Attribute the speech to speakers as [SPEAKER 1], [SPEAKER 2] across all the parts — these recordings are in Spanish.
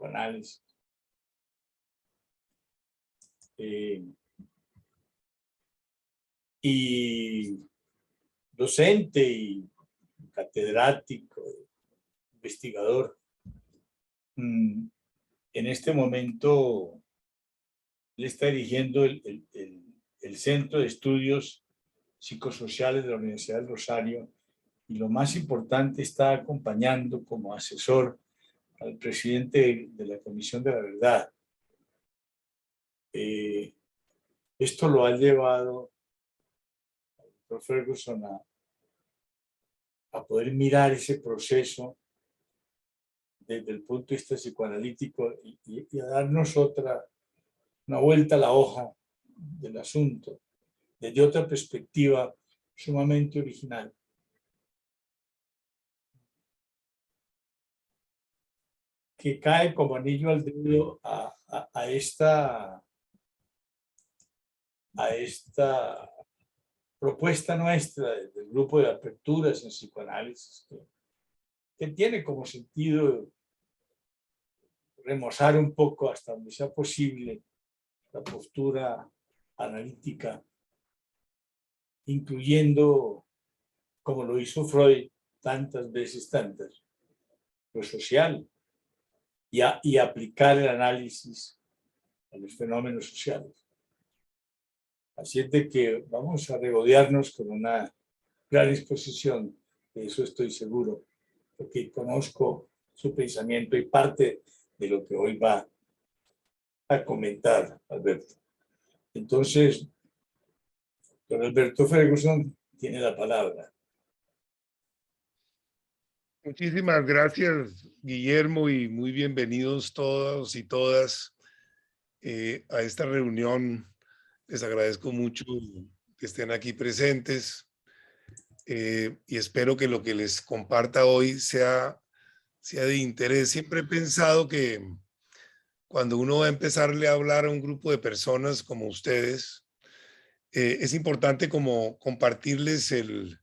[SPEAKER 1] psicoanálisis. Y docente y catedrático, investigador. En este momento le está dirigiendo el Centro de Estudios Psicosociales de la Universidad del Rosario, y lo más importante, está acompañando como asesor al presidente de la Comisión de la Verdad. Esto lo ha llevado al doctor Ferguson a poder mirar ese proceso desde el punto de vista psicoanalítico y a darnos una vuelta a la hoja del asunto, desde otra perspectiva sumamente original. Que cae como anillo al dedo a esta propuesta nuestra del grupo de aperturas en psicoanálisis, que tiene como sentido remozar un poco hasta donde sea posible la postura analítica, incluyendo, como lo hizo Freud tantas veces, lo social, y aplicar el análisis a los fenómenos sociales. Así es de que vamos a regodearnos con una gran exposición, de eso estoy seguro, porque conozco su pensamiento y parte de lo que hoy va a comentar Alberto. Entonces, don Alberto Ferguson tiene la palabra.
[SPEAKER 2] Muchísimas gracias, Guillermo, y muy bienvenidos todos y todas a esta reunión. Les agradezco mucho que estén aquí presentes y espero que lo que les comparta hoy sea de interés. Siempre he pensado que cuando uno va a empezarle a hablar a un grupo de personas como ustedes, es importante como compartirles el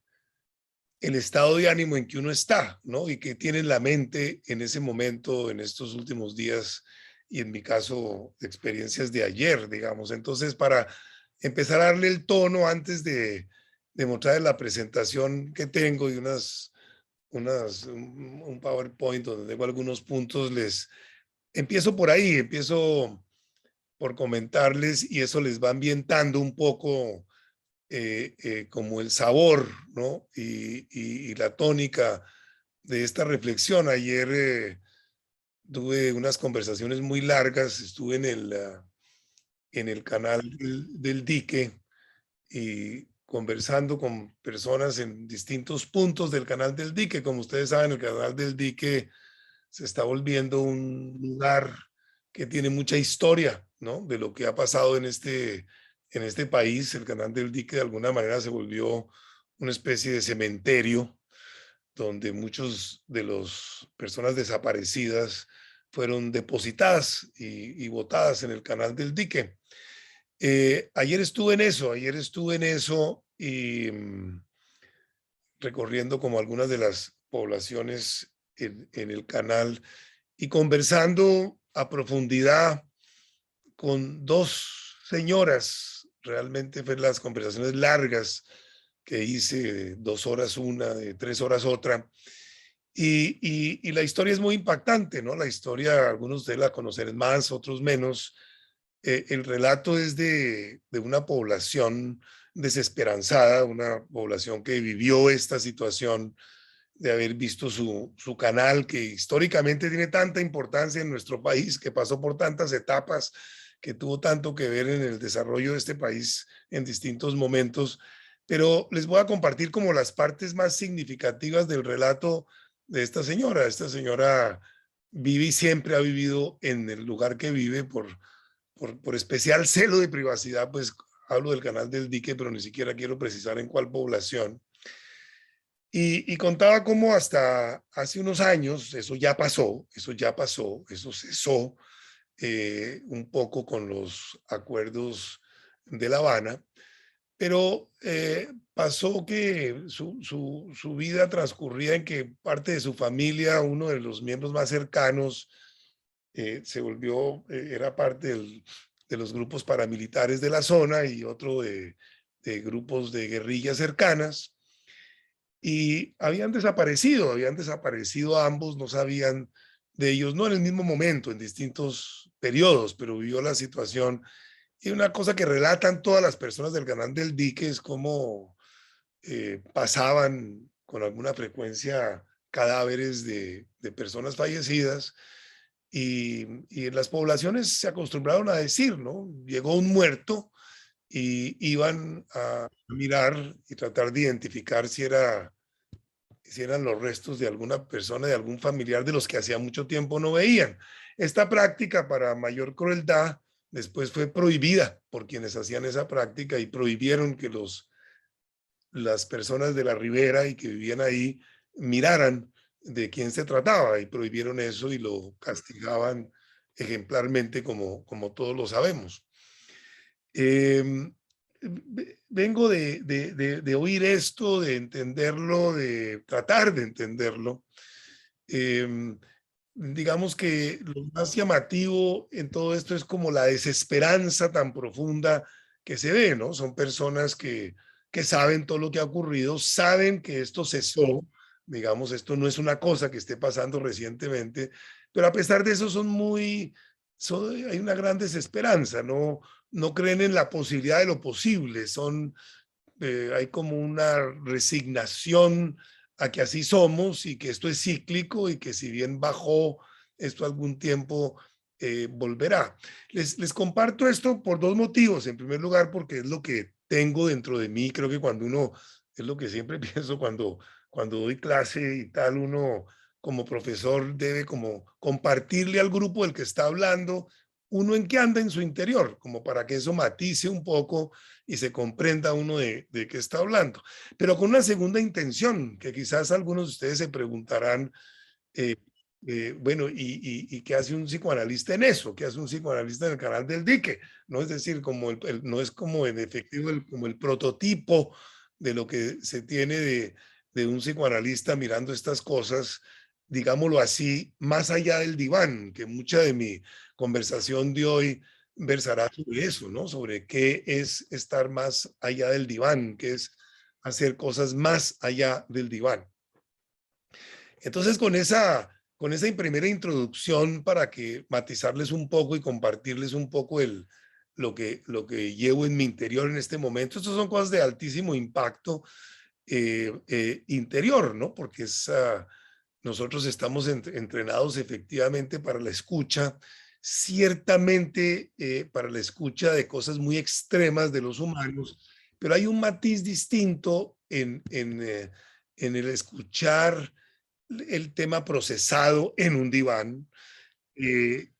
[SPEAKER 2] estado de ánimo en que uno está, ¿no? Y que tiene en la mente en ese momento, en estos últimos días, y en mi caso, experiencias de ayer, digamos. Entonces, para empezar a darle el tono antes de mostrar la presentación que tengo y un PowerPoint donde tengo algunos puntos, empiezo por ahí, empiezo por comentarles y eso les va ambientando un poco como el sabor, ¿no? Y la tónica de esta reflexión. Ayer tuve unas conversaciones muy largas, estuve en el canal del Dique y conversando con personas en distintos puntos del canal del Dique. Como ustedes saben, el canal del Dique se está volviendo un lugar que tiene mucha historia, ¿no? De lo que ha pasado en este país. El canal del Dique de alguna manera se volvió una especie de cementerio donde muchos de las personas desaparecidas fueron depositadas y botadas en el canal del Dique. Ayer estuve en eso y recorriendo como algunas de las poblaciones en el canal y conversando a profundidad con dos señoras. Realmente fueron las conversaciones largas que hice, de 2 horas una, de 3 horas otra. Y la historia es muy impactante, ¿no? La historia, algunos de ustedes la conocen más, otros menos. El relato es de una población desesperanzada, una población que vivió esta situación de haber visto su canal, que históricamente tiene tanta importancia en nuestro país, que pasó por tantas etapas, que tuvo tanto que ver en el desarrollo de este país en distintos momentos. Pero les voy a compartir como las partes más significativas del relato de esta señora. Esta señora vive y siempre ha vivido en el lugar que vive por especial celo de privacidad, pues hablo del canal del Dique, pero ni siquiera quiero precisar en cuál población. Y contaba cómo hasta hace unos años eso cesó un poco con los acuerdos de La Habana, pero pasó que su vida transcurría en que parte de su familia, uno de los miembros más cercanos, era parte de los grupos paramilitares de la zona y otro de grupos de guerrillas cercanas. Y habían desaparecido ambos, no sabían de ellos, no en el mismo momento, en distintos periodos, pero vivió la situación. Y una cosa que relatan todas las personas del Canal del Dique es cómo pasaban con alguna frecuencia cadáveres de personas fallecidas y en las poblaciones se acostumbraron a decir, ¿no? Llegó un muerto y iban a mirar y tratar de identificar si eran los restos de alguna persona, de algún familiar de los que hacía mucho tiempo no veían. Esta práctica, para mayor crueldad, después fue prohibida por quienes hacían esa práctica y prohibieron que las personas de la ribera y que vivían ahí miraran de quién se trataba, y prohibieron eso y lo castigaban ejemplarmente, como todos lo sabemos. Vengo de oír esto, de entenderlo, de tratar de entenderlo. Digamos que lo más llamativo en todo esto es como la desesperanza tan profunda que se ve, ¿no? Son personas que saben todo lo que ha ocurrido, saben que esto cesó, digamos, esto no es una cosa que esté pasando recientemente, pero a pesar de eso hay una gran desesperanza, no creen en la posibilidad de lo posible, hay como una resignación a que así somos y que esto es cíclico y que si bien bajó esto algún tiempo, volverá. Les comparto esto por dos motivos. En primer lugar, porque es lo que tengo dentro de mí. Creo que es lo que siempre pienso cuando doy clase y tal, uno como profesor debe como compartirle al grupo del que está hablando uno en qué anda en su interior, como para que eso matice un poco y se comprenda uno de qué está hablando. Pero con una segunda intención, que quizás algunos de ustedes se preguntarán, eh, bueno, ¿y qué hace un psicoanalista en eso? ¿Qué hace un psicoanalista en el Canal del Dique? No es decir, no es como en efectivo como el prototipo de lo que se tiene de un psicoanalista mirando estas cosas, digámoslo así, más allá del diván, que mucha de mi conversación de hoy versará sobre eso, ¿no? Sobre qué es estar más allá del diván, qué es hacer cosas más allá del diván. Entonces, con esa primera introducción para que matizarles un poco y compartirles un poco lo que llevo en mi interior en este momento, estas son cosas de altísimo impacto interior, ¿no? Porque nosotros estamos entrenados efectivamente para la escucha, ciertamente para la escucha de cosas muy extremas de los humanos, pero hay un matiz distinto en el escuchar el tema procesado en un diván,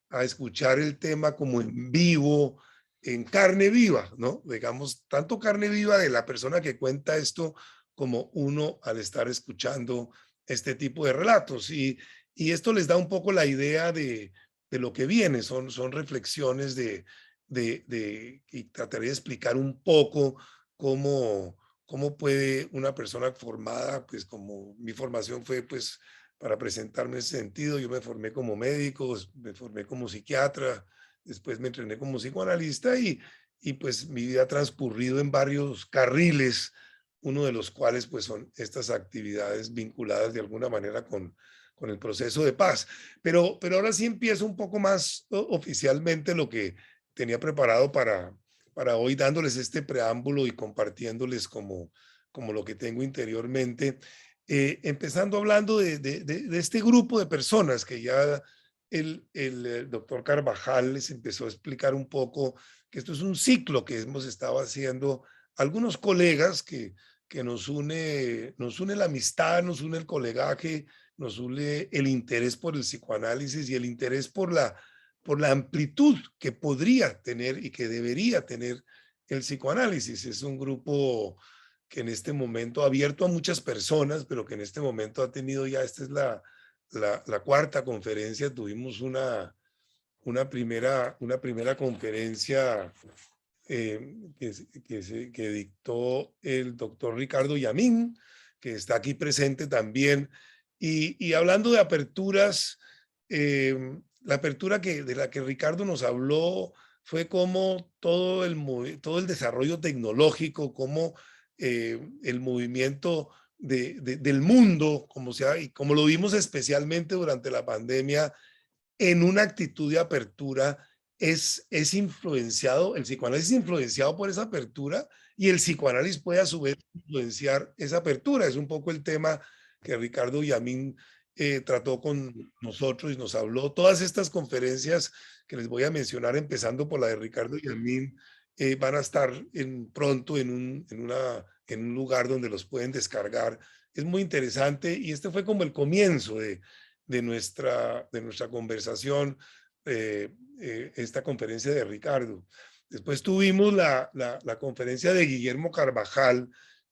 [SPEAKER 2] a escuchar el tema como en vivo, en carne viva, ¿no? Digamos, tanto carne viva de la persona que cuenta esto como uno al estar escuchando este tipo de relatos. Y esto les da un poco la idea de lo que viene, son reflexiones y trataré de explicar un poco cómo puede una persona formada, pues como mi formación fue pues para presentarme en ese sentido. Yo me formé como médico, me formé como psiquiatra, después me entrené como psicoanalista y pues mi vida ha transcurrido en varios carriles, uno de los cuales pues son estas actividades vinculadas de alguna manera con el proceso de paz. Pero ahora sí empiezo un poco más oficialmente lo que tenía preparado para hoy, dándoles este preámbulo y compartiéndoles como lo que tengo interiormente. Empezando hablando de este grupo de personas que ya el doctor Carvajal les empezó a explicar un poco que esto es un ciclo que hemos estado haciendo algunos colegas que nos une la amistad, nos une el colegaje, nos une el interés por el psicoanálisis y el interés por la amplitud que podría tener y que debería tener el psicoanálisis. Es un grupo que en este momento ha abierto a muchas personas, pero que en este momento ha tenido ya, esta es la cuarta conferencia, tuvimos una primera conferencia que dictó el doctor Ricardo Yamín, que está aquí presente también, y hablando de aperturas, la apertura de la que Ricardo nos habló fue como todo el desarrollo tecnológico, como el movimiento del mundo, y como lo vimos especialmente durante la pandemia, en una actitud de apertura, es influenciado, el psicoanálisis es influenciado por esa apertura y el psicoanálisis puede a su vez influenciar esa apertura. Es un poco el tema que Ricardo Yamín trató con nosotros y nos habló. Todas estas conferencias que les voy a mencionar, empezando por la de Ricardo Yamín, van a estar pronto en un lugar donde los pueden descargar. Es muy interesante y este fue como el comienzo de nuestra conversación, esta conferencia de Ricardo. Después tuvimos la conferencia de Guillermo Carvajal,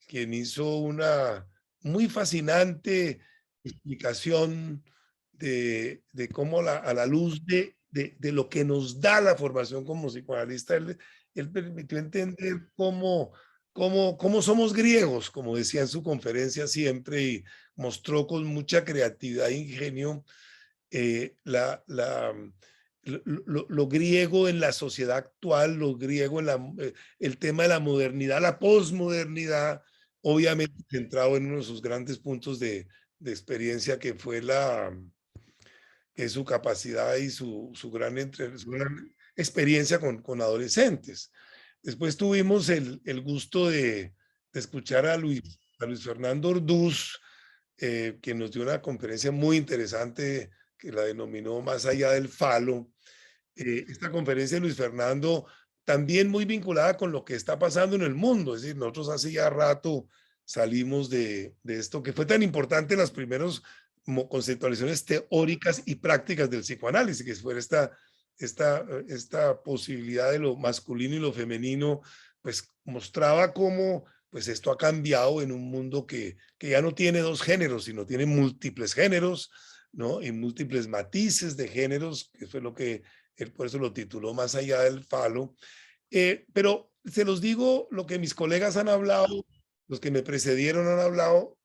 [SPEAKER 2] quien hizo una muy fascinante explicación de cómo a la luz de lo que nos da la formación como psicoanalista, él permitió entender cómo somos griegos, como decía en su conferencia siempre, y mostró con mucha creatividad e ingenio lo griego en la sociedad actual, lo griego el tema de la modernidad, la posmodernidad, obviamente centrado en uno de sus grandes puntos de experiencia, que fue su capacidad y su gran experiencia con adolescentes. Después tuvimos el gusto de escuchar a Luis Fernando Orduz, que nos dio una conferencia muy interesante que la denominó Más allá del falo. Esta conferencia de Luis Fernando también muy vinculada con lo que está pasando en el mundo. Es decir, nosotros hace ya rato salimos de esto que fue tan importante en las primeras conceptualizaciones teóricas y prácticas del psicoanálisis, que fue esta posibilidad de lo masculino y lo femenino, pues mostraba cómo pues esto ha cambiado en un mundo que ya no tiene dos géneros, sino tiene múltiples géneros, ¿no? Y múltiples matices de géneros, que fue lo que él por eso lo tituló Más allá del falo. Pero se los digo, lo que mis colegas han hablado, los que me precedieron han hablado,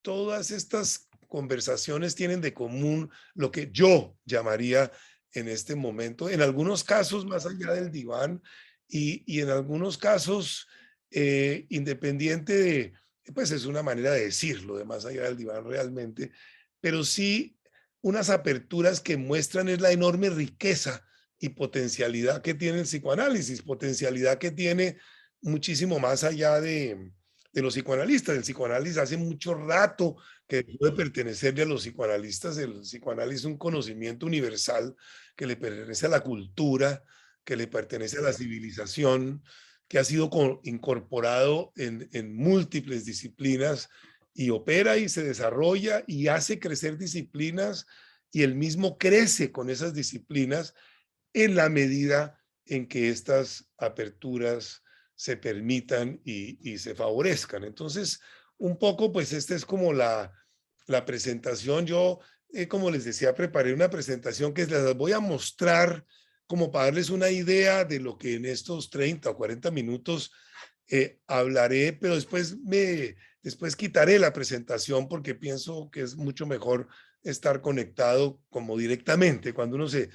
[SPEAKER 2] todas estas conversaciones tienen de común lo que yo llamaría en este momento, en algunos casos más allá del diván y en algunos casos independiente de, pues es una manera de decirlo, de más allá del diván realmente, pero sí unas aperturas que muestran es la enorme riqueza y potencialidad que tiene el psicoanálisis, potencialidad que tiene muchísimo más allá de los psicoanalistas. El psicoanálisis hace mucho rato que dejó de pertenecerle a los psicoanalistas. El psicoanálisis es un conocimiento universal que le pertenece a la cultura, que le pertenece a la civilización, que ha sido incorporado en múltiples disciplinas y opera y se desarrolla y hace crecer disciplinas y él mismo crece con esas disciplinas en la medida en que estas aperturas se permitan y se favorezcan. Entonces, un poco, pues esta es como la presentación. Yo, como les decía, preparé una presentación que les voy a mostrar como para darles una idea de lo que en estos 30 o 40 minutos hablaré, pero después quitaré la presentación porque pienso que es mucho mejor estar conectado como directamente. Cuando uno se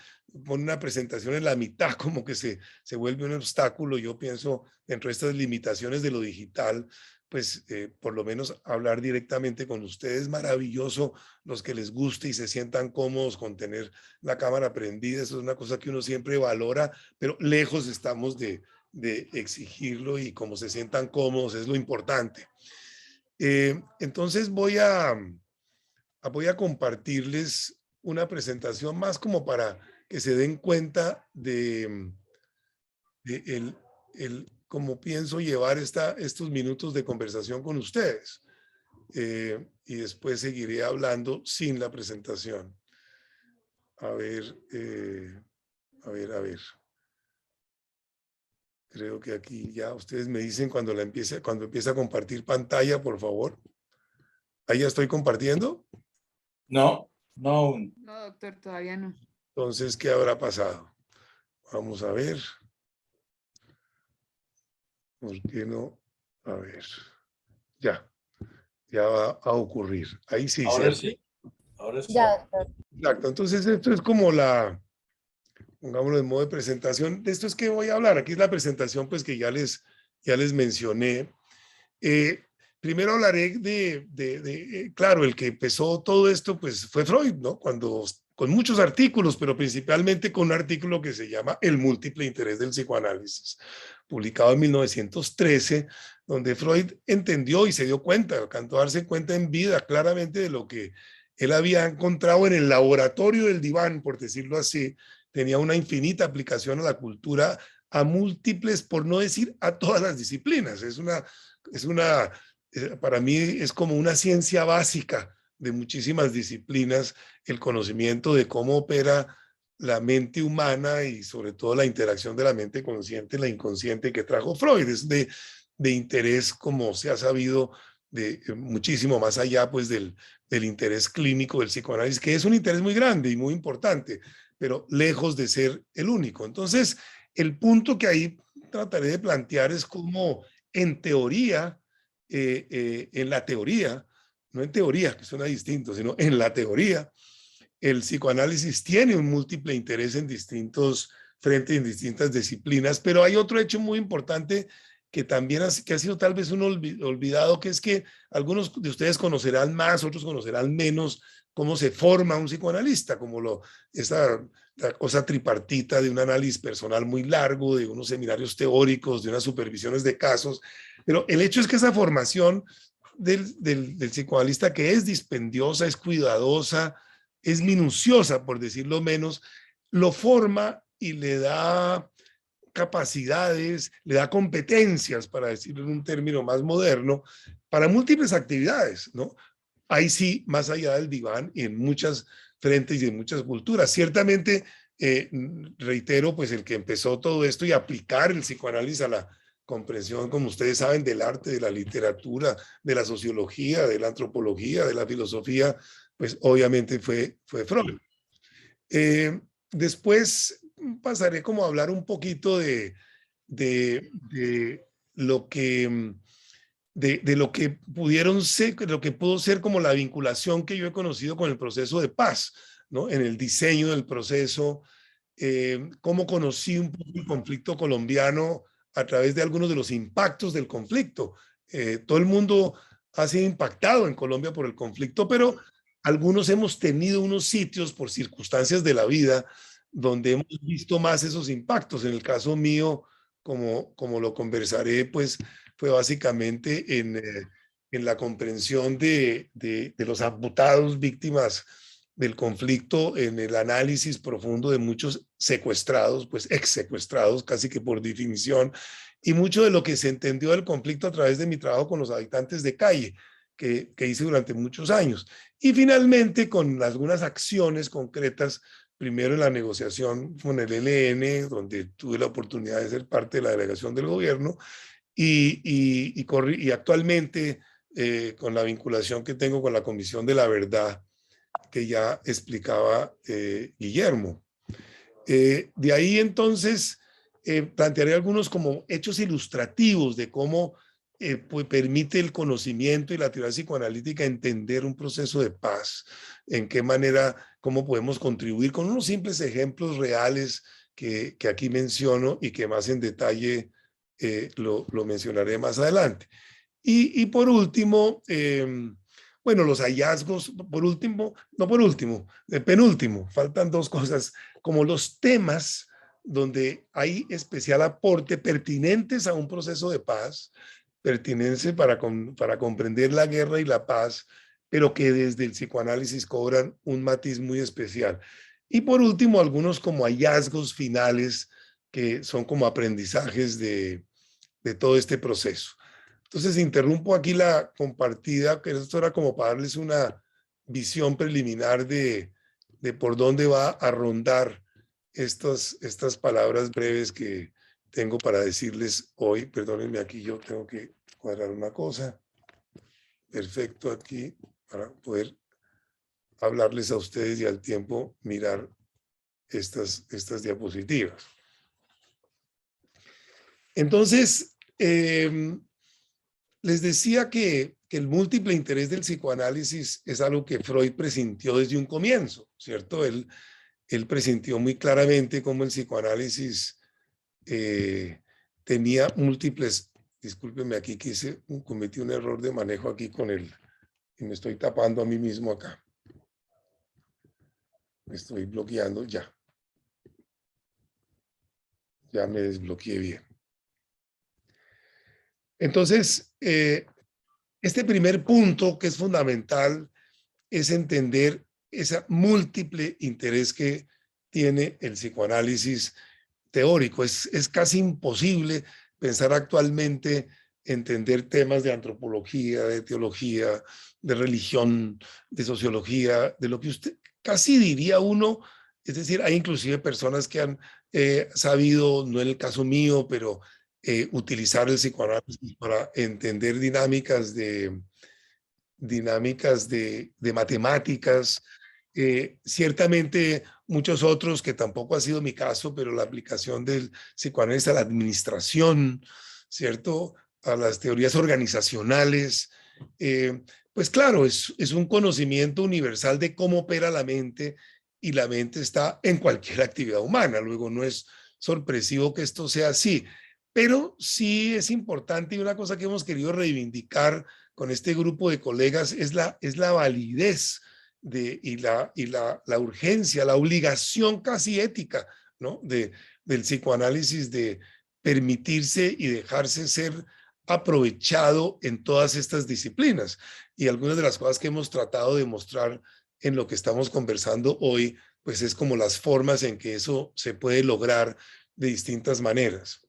[SPEAKER 2] pone una presentación en la mitad, como que se vuelve un obstáculo. Yo pienso, dentro de estas limitaciones de lo digital, pues por lo menos hablar directamente con ustedes. Maravilloso los que les guste y se sientan cómodos con tener la cámara prendida. Eso es una cosa que uno siempre valora, pero lejos estamos de exigirlo y como se sientan cómodos es lo importante. Entonces voy a compartirles una presentación más como para que se den cuenta de cómo pienso llevar estos minutos de conversación con ustedes. Y después seguiré hablando sin la presentación. A ver. Creo que aquí ya ustedes me dicen cuando empiece a compartir pantalla, por favor. ¿Ahí ya estoy compartiendo?
[SPEAKER 1] No, no aún.
[SPEAKER 3] No, doctor, todavía no.
[SPEAKER 2] Entonces, ¿qué habrá pasado? Vamos a ver. ¿Por qué no? A ver. Ya va a ocurrir. Ahí sí,
[SPEAKER 1] Ahora
[SPEAKER 2] ¿cierto?
[SPEAKER 1] sí. ahora sí.
[SPEAKER 3] Ya, doctor.
[SPEAKER 2] Exacto. Entonces, esto es como pongámoslo en modo de presentación. De esto es que voy a hablar. Aquí es la presentación, pues, que ya les mencioné. Primero hablaré claro, el que empezó todo esto, pues, fue Freud, ¿no? Con muchos artículos, pero principalmente con un artículo que se llama El múltiple interés del psicoanálisis, publicado en 1913, donde Freud entendió y se dio cuenta, alcanzó a darse cuenta en vida claramente de lo que él había encontrado en el laboratorio del diván, por decirlo así. Tenía una infinita aplicación a la cultura, a múltiples, por no decir a todas las disciplinas. Para mí es como una ciencia básica de muchísimas disciplinas, el conocimiento de cómo opera la mente humana y sobre todo la interacción de la mente consciente y la inconsciente que trajo Freud. Es de interés, como se ha sabido, de muchísimo más allá pues del interés clínico del psicoanálisis, que es un interés muy grande y muy importante, pero lejos de ser el único. Entonces, el punto que ahí trataré de plantear es cómo en teoría, en la teoría, no en teoría, que suena distinto, sino en la teoría, el psicoanálisis tiene un múltiple interés en distintos frentes, en distintas disciplinas, pero hay otro hecho muy importante que también que ha sido tal vez un olvidado, que es que algunos de ustedes conocerán más, otros conocerán menos cómo se forma un psicoanalista, como esa la cosa tripartita de un análisis personal muy largo, de unos seminarios teóricos, de unas supervisiones de casos, pero el hecho es que esa formación del psicoanalista, que es dispendiosa, es cuidadosa, es minuciosa, por decirlo menos, lo forma y le da capacidades, le da competencias, para decirlo en un término más moderno, para múltiples actividades, ¿no? Ahí sí, más allá del diván y en muchas frentes y en muchas culturas. Ciertamente, reitero, pues el que empezó todo esto y aplicar el psicoanálisis a la comprensión, como ustedes saben, del arte, de la literatura, de la sociología, de la antropología, de la filosofía, pues obviamente fue Freud. Después pasaré como a hablar un poquito de lo que de lo que pudieron ser, lo que pudo ser como la vinculación que yo he conocido con el proceso de paz, ¿no? En el diseño del proceso, cómo conocí un poco el conflicto colombiano a través de algunos de los impactos del conflicto. Todo el mundo ha sido impactado en Colombia por el conflicto, pero algunos hemos tenido unos sitios por circunstancias de la vida donde hemos visto más esos impactos. En el caso mío, como lo conversaré, pues fue básicamente en la comprensión de los amputados víctimas del conflicto, en el análisis profundo de muchos secuestrados, pues ex secuestrados, casi que por definición, y mucho de lo que se entendió del conflicto a través de mi trabajo con los habitantes de calle, que hice durante muchos años. Y finalmente con algunas acciones concretas, primero en la negociación con el ELN, donde tuve la oportunidad de ser parte de la delegación del gobierno, y actualmente con la vinculación que tengo con la Comisión de la Verdad, que ya explicaba Guillermo. De ahí entonces plantearé algunos como hechos ilustrativos de cómo pues permite el conocimiento y la teoría psicoanalítica entender un proceso de paz, en qué manera, cómo podemos contribuir con unos simples ejemplos reales que aquí menciono y que más en detalle lo mencionaré más adelante. Y por último, bueno, los hallazgos, por último, no por último, penúltimo, faltan dos cosas, como los temas donde hay especial aporte pertinentes a un proceso de paz, pertinentes para comprender la guerra y la paz, pero que desde el psicoanálisis cobran un matiz muy especial. Y por último, algunos como hallazgos finales que son como aprendizajes de todo este proceso. Entonces interrumpo aquí la compartida, que esto era como para darles una visión preliminar de por dónde va a rondar estas palabras breves que tengo para decirles hoy. Perdónenme, aquí yo tengo que cuadrar una cosa. Perfecto, aquí para poder hablarles a ustedes y al tiempo mirar estas diapositivas. Entonces, les decía que que el múltiple interés del psicoanálisis es algo que Freud presintió desde un comienzo, ¿cierto? Él presintió muy claramente cómo el psicoanálisis tenía múltiples, discúlpenme aquí que cometí un error de manejo aquí y me estoy tapando a mí mismo acá. Me estoy bloqueando ya. Ya me desbloqueé bien. Entonces, este primer punto que es fundamental es entender ese múltiple interés que tiene el psicoanálisis teórico. Es casi imposible pensar actualmente, entender temas de antropología, de teología, de religión, de sociología, de lo que usted casi diría uno. Es decir, hay inclusive personas que han sabido, no en el caso mío, pero utilizar el psicoanálisis para entender dinámicas de matemáticas, ciertamente muchos otros que tampoco ha sido mi caso, pero la aplicación del psicoanálisis a la administración, ¿cierto? A las teorías organizacionales, pues claro, es un conocimiento universal de cómo opera la mente y la mente está en cualquier actividad humana. Luego no es sorpresivo que esto sea así, pero sí es importante y una cosa que hemos querido reivindicar con este grupo de colegas es la validez y la urgencia, la obligación casi ética, ¿no? Del psicoanálisis de permitirse y dejarse ser aprovechado en todas estas disciplinas. Y algunas de las cosas que hemos tratado de mostrar en lo que estamos conversando hoy, pues es como las formas en que eso se puede lograr de distintas maneras.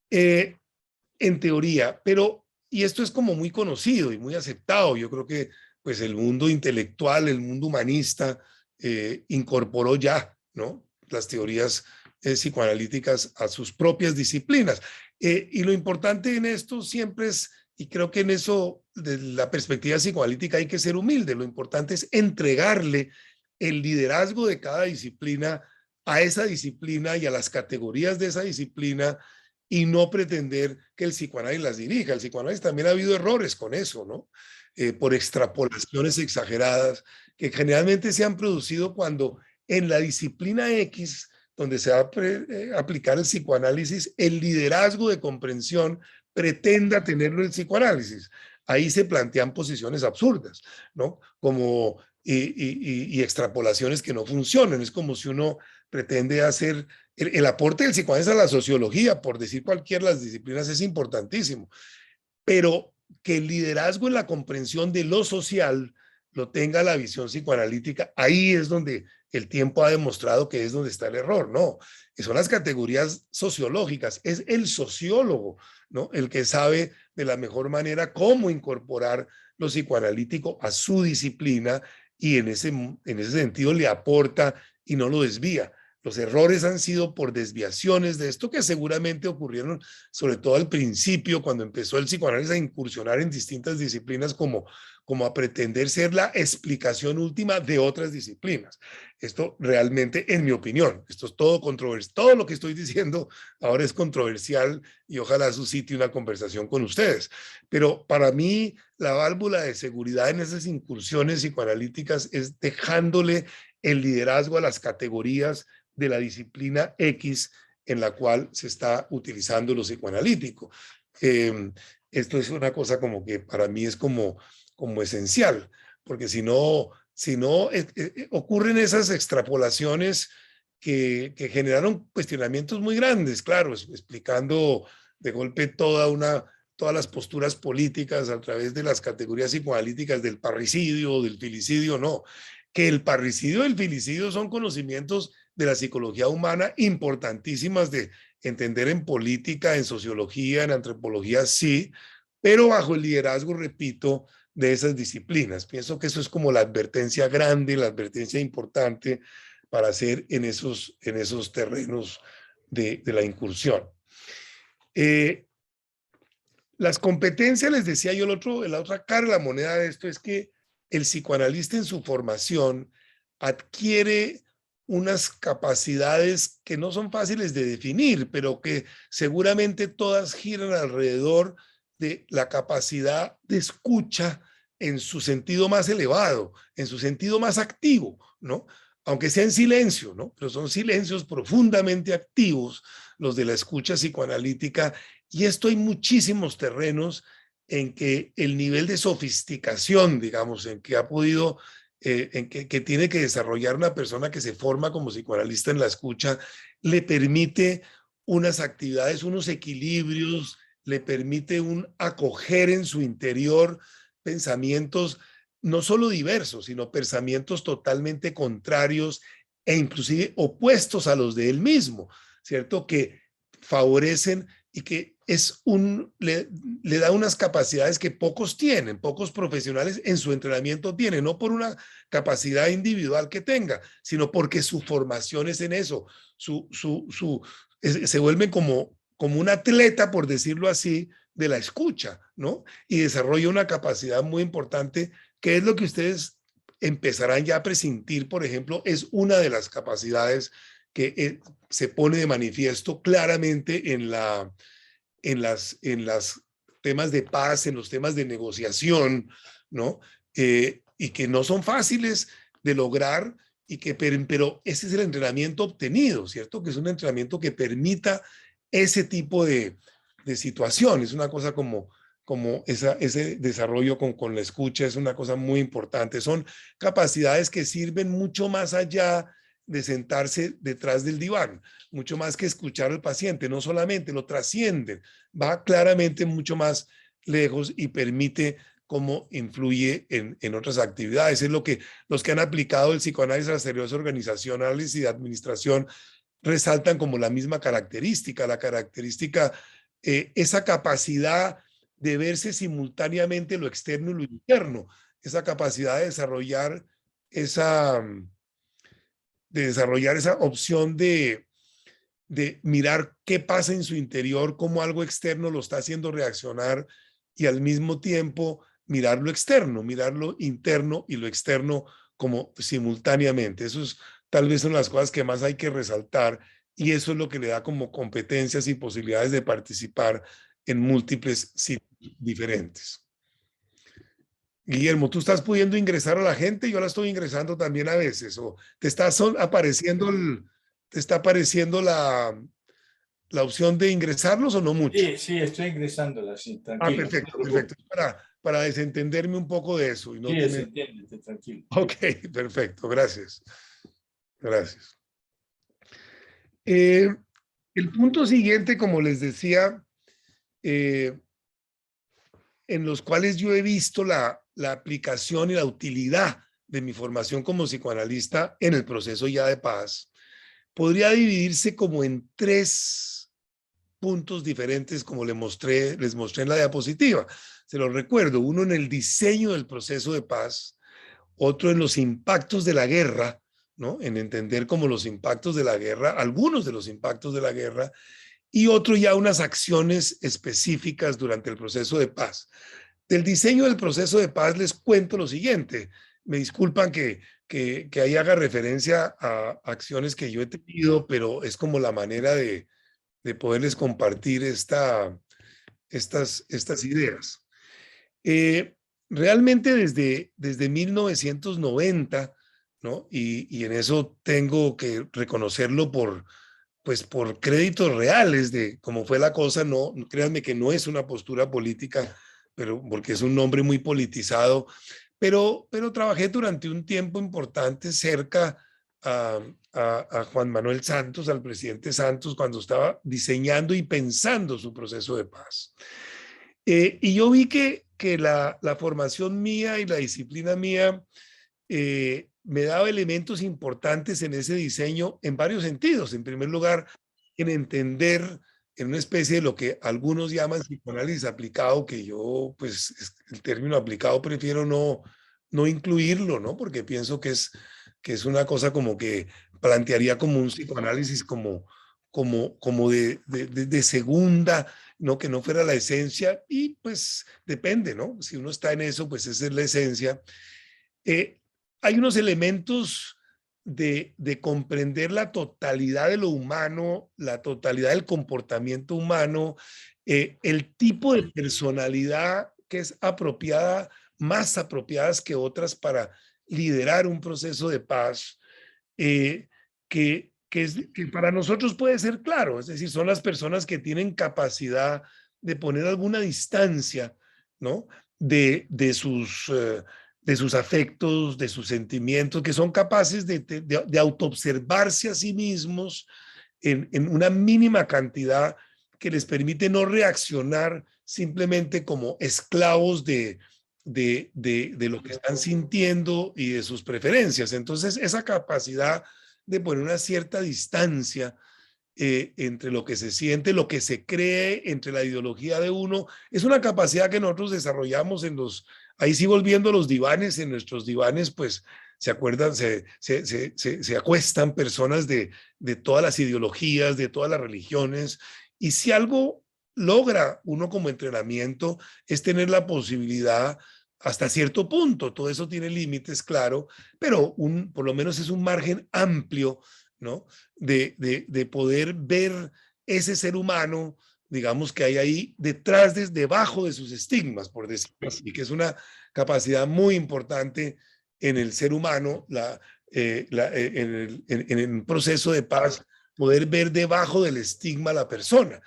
[SPEAKER 2] En teoría, pero, y esto es como muy conocido y muy aceptado, yo creo que pues el mundo intelectual, el mundo humanista incorporó ya, ¿no?, las teorías psicoanalíticas a sus propias disciplinas. Y lo importante en esto siempre es, y creo que en eso, de la perspectiva psicoanalítica hay que ser humilde, lo importante es entregarle el liderazgo de cada disciplina a esa disciplina y a las categorías de esa disciplina, y no pretender que el psicoanálisis las dirija. El psicoanálisis también ha habido errores con eso, ¿no? Por extrapolaciones exageradas que generalmente se han producido cuando en la disciplina X, donde se va a aplicar el psicoanálisis, el liderazgo de comprensión pretenda tenerlo el psicoanálisis. Ahí se plantean posiciones absurdas, ¿no? Como y extrapolaciones que no funcionan. Es como si uno pretende hacer el aporte del psicoanálisis a la sociología, por decir cualquiera de las disciplinas, es importantísimo, pero que el liderazgo en la comprensión de lo social lo tenga la visión psicoanalítica, ahí es donde el tiempo ha demostrado que es donde está el error, ¿no? Que son las categorías sociológicas, es el sociólogo, ¿no?, el que sabe de la mejor manera cómo incorporar lo psicoanalítico a su disciplina y en ese sentido le aporta y no lo desvía. Los errores han sido por desviaciones de esto que seguramente ocurrieron, sobre todo al principio, cuando empezó el psicoanálisis a incursionar en distintas disciplinas como a pretender ser la explicación última de otras disciplinas. Esto realmente, en mi opinión, esto es todo controversial. Todo lo que estoy diciendo ahora es controversial y ojalá suscite una conversación con ustedes. Pero para mí, la válvula de seguridad en esas incursiones psicoanalíticas es dejándole el liderazgo a las categorías de la disciplina X en la cual se está utilizando lo psicoanalítico. Esto es una cosa como que para mí es como esencial, porque si no ocurren esas extrapolaciones que generaron cuestionamientos muy grandes, claro, explicando de golpe todas las posturas políticas a través de las categorías psicoanalíticas del parricidio, del filicidio, no. Que el parricidio y el filicidio son conocimientos de la psicología humana importantísimas de entender en política, en sociología, en antropología, sí, pero bajo el liderazgo, repito, de esas disciplinas. Pienso que eso es como la advertencia grande, la advertencia importante para hacer en esos terrenos de la incursión. Las competencias, les decía yo, la otra cara de la moneda de esto es que el psicoanalista en su formación adquiere unas capacidades que no son fáciles de definir, pero que seguramente todas giran alrededor de la capacidad de escucha en su sentido más elevado, en su sentido más activo, ¿no? Aunque sea en silencio, ¿no? Pero son silencios profundamente activos los de la escucha psicoanalítica, y esto hay muchísimos terrenos en que el nivel de sofisticación, digamos, en que ha podido, que tiene que desarrollar una persona que se forma como psicoanalista en la escucha, le permite unas actividades, unos equilibrios, le permite un acoger en su interior pensamientos no solo diversos, sino pensamientos totalmente contrarios e inclusive opuestos a los de él mismo, ¿cierto? Que favorecen y que le da unas capacidades que pocos tienen, pocos profesionales en su entrenamiento tienen, no por una capacidad individual que tenga, sino porque su formación es en eso, se vuelven como un atleta, por decirlo así, de la escucha, ¿no? Y desarrolla una capacidad muy importante, que es lo que ustedes empezarán ya a presentir, por ejemplo, es una de las capacidades que se pone de manifiesto claramente en las temas de paz, en los temas de negociación, ¿no? Y que no son fáciles de lograr, pero ese es el entrenamiento obtenido, ¿cierto? Que es un entrenamiento que permita ese tipo de situación. Es una cosa como ese desarrollo con la escucha, es una cosa muy importante. Son capacidades que sirven mucho más allá de sentarse detrás del diván, mucho más que escuchar al paciente, no solamente lo trascienden, va claramente mucho más lejos y permite cómo influye en otras actividades. Es lo que los que han aplicado el psicoanálisis a las teorías organizacionales y de administración resaltan como la misma característica, esa capacidad de verse simultáneamente lo externo y lo interno, esa capacidad de esa, esa opción de mirar qué pasa en su interior, cómo algo externo lo está haciendo reaccionar, y al mismo tiempo mirar lo externo, mirar lo interno y lo externo como simultáneamente. Eso es tal vez son las cosas que más hay que resaltar, y eso es lo que le da como competencias y posibilidades de participar en múltiples sitios diferentes. Guillermo, ¿tú estás pudiendo ingresar a la gente? Yo la estoy ingresando también a veces. ¿O te está apareciendo te está apareciendo la opción de ingresarlos o no mucho?
[SPEAKER 1] Sí, sí, estoy ingresándola, sí,
[SPEAKER 2] Ah,
[SPEAKER 1] tranquilo.
[SPEAKER 2] perfecto, perfecto. Para desentenderme un poco de eso y no
[SPEAKER 1] Sí, se
[SPEAKER 2] tener...
[SPEAKER 1] entiende, tranquilo.
[SPEAKER 2] Ok, perfecto, gracias. Gracias. El punto siguiente, como les decía, eh, en los cuales yo he visto la aplicación y la utilidad de mi formación como psicoanalista en el proceso ya de paz, podría dividirse como en tres puntos diferentes, como les mostré en la diapositiva. Se los recuerdo: uno en el diseño del proceso de paz, otro en los impactos de la guerra, ¿no? En entender como los impactos de la guerra, algunos de los impactos de la guerra, y otro ya unas acciones específicas durante el proceso de paz. Del diseño del proceso de paz les cuento lo siguiente. Me disculpan que ahí haga referencia a acciones que yo he tenido, pero es como la manera de poderles compartir estas ideas. Realmente desde 1990, ¿no? Y en eso tengo que reconocerlo por créditos reales de cómo fue la cosa. No, créanme que no es una postura política, pero porque es un nombre muy politizado, pero trabajé durante un tiempo importante cerca a Juan Manuel Santos, al presidente Santos, cuando estaba diseñando y pensando su proceso de paz. Y yo vi que la formación mía y la disciplina mía me daba elementos importantes en ese diseño en varios sentidos. En primer lugar, en entender en una especie de lo que algunos llaman psicoanálisis aplicado, que yo, pues, el término aplicado prefiero no incluirlo, ¿no? Porque pienso que es una cosa como que plantearía como un psicoanálisis como de segunda, ¿no? Que no fuera la esencia, y pues depende, ¿no? Si uno está en eso, pues esa es la esencia. Eh, Hay unos elementos de comprender la totalidad de lo humano, la totalidad del comportamiento humano, el tipo de personalidad que es apropiada, más apropiadas que otras para liderar un proceso de paz, que para nosotros puede ser claro, es decir, son las personas que tienen capacidad de poner alguna distancia, ¿no? De sus afectos, de sus sentimientos, que son capaces de autoobservarse a sí mismos en una mínima cantidad que les permite no reaccionar simplemente como esclavos de lo que están sintiendo y de sus preferencias. Entonces, esa capacidad de poner una cierta distancia entre lo que se siente, lo que se cree, entre la ideología de uno, es una capacidad que nosotros desarrollamos ahí sí volviendo a los divanes, en nuestros divanes, pues se acuerdan, se acuestan personas de todas las ideologías, de todas las religiones, y si algo logra uno como entrenamiento es tener la posibilidad hasta cierto punto, todo eso tiene límites, claro, pero por lo menos es un margen amplio, ¿no? De poder ver ese ser humano, digamos, que hay ahí detrás, debajo de sus estigmas, por decirlo así, que es una capacidad muy importante en el ser humano, en el proceso de paz, poder ver debajo del estigma a la persona.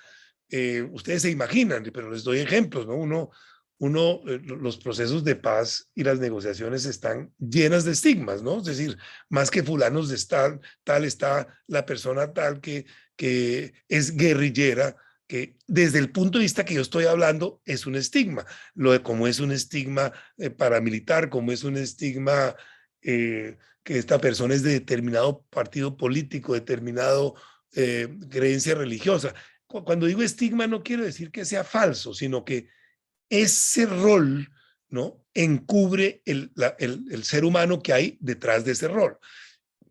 [SPEAKER 2] Ustedes se imaginan, pero les doy ejemplos, ¿no? Los procesos de paz y las negociaciones están llenas de estigmas, ¿no? Es decir, más que fulanos de tal está la persona tal que es guerrillera, que desde el punto de vista que yo estoy hablando es un estigma. Lo de cómo es un estigma paramilitar, cómo es un estigma que esta persona es de determinado partido político, determinado creencia religiosa. Cuando digo estigma no quiero decir que sea falso, sino que ese rol, ¿no? Encubre el ser humano que hay detrás de ese rol.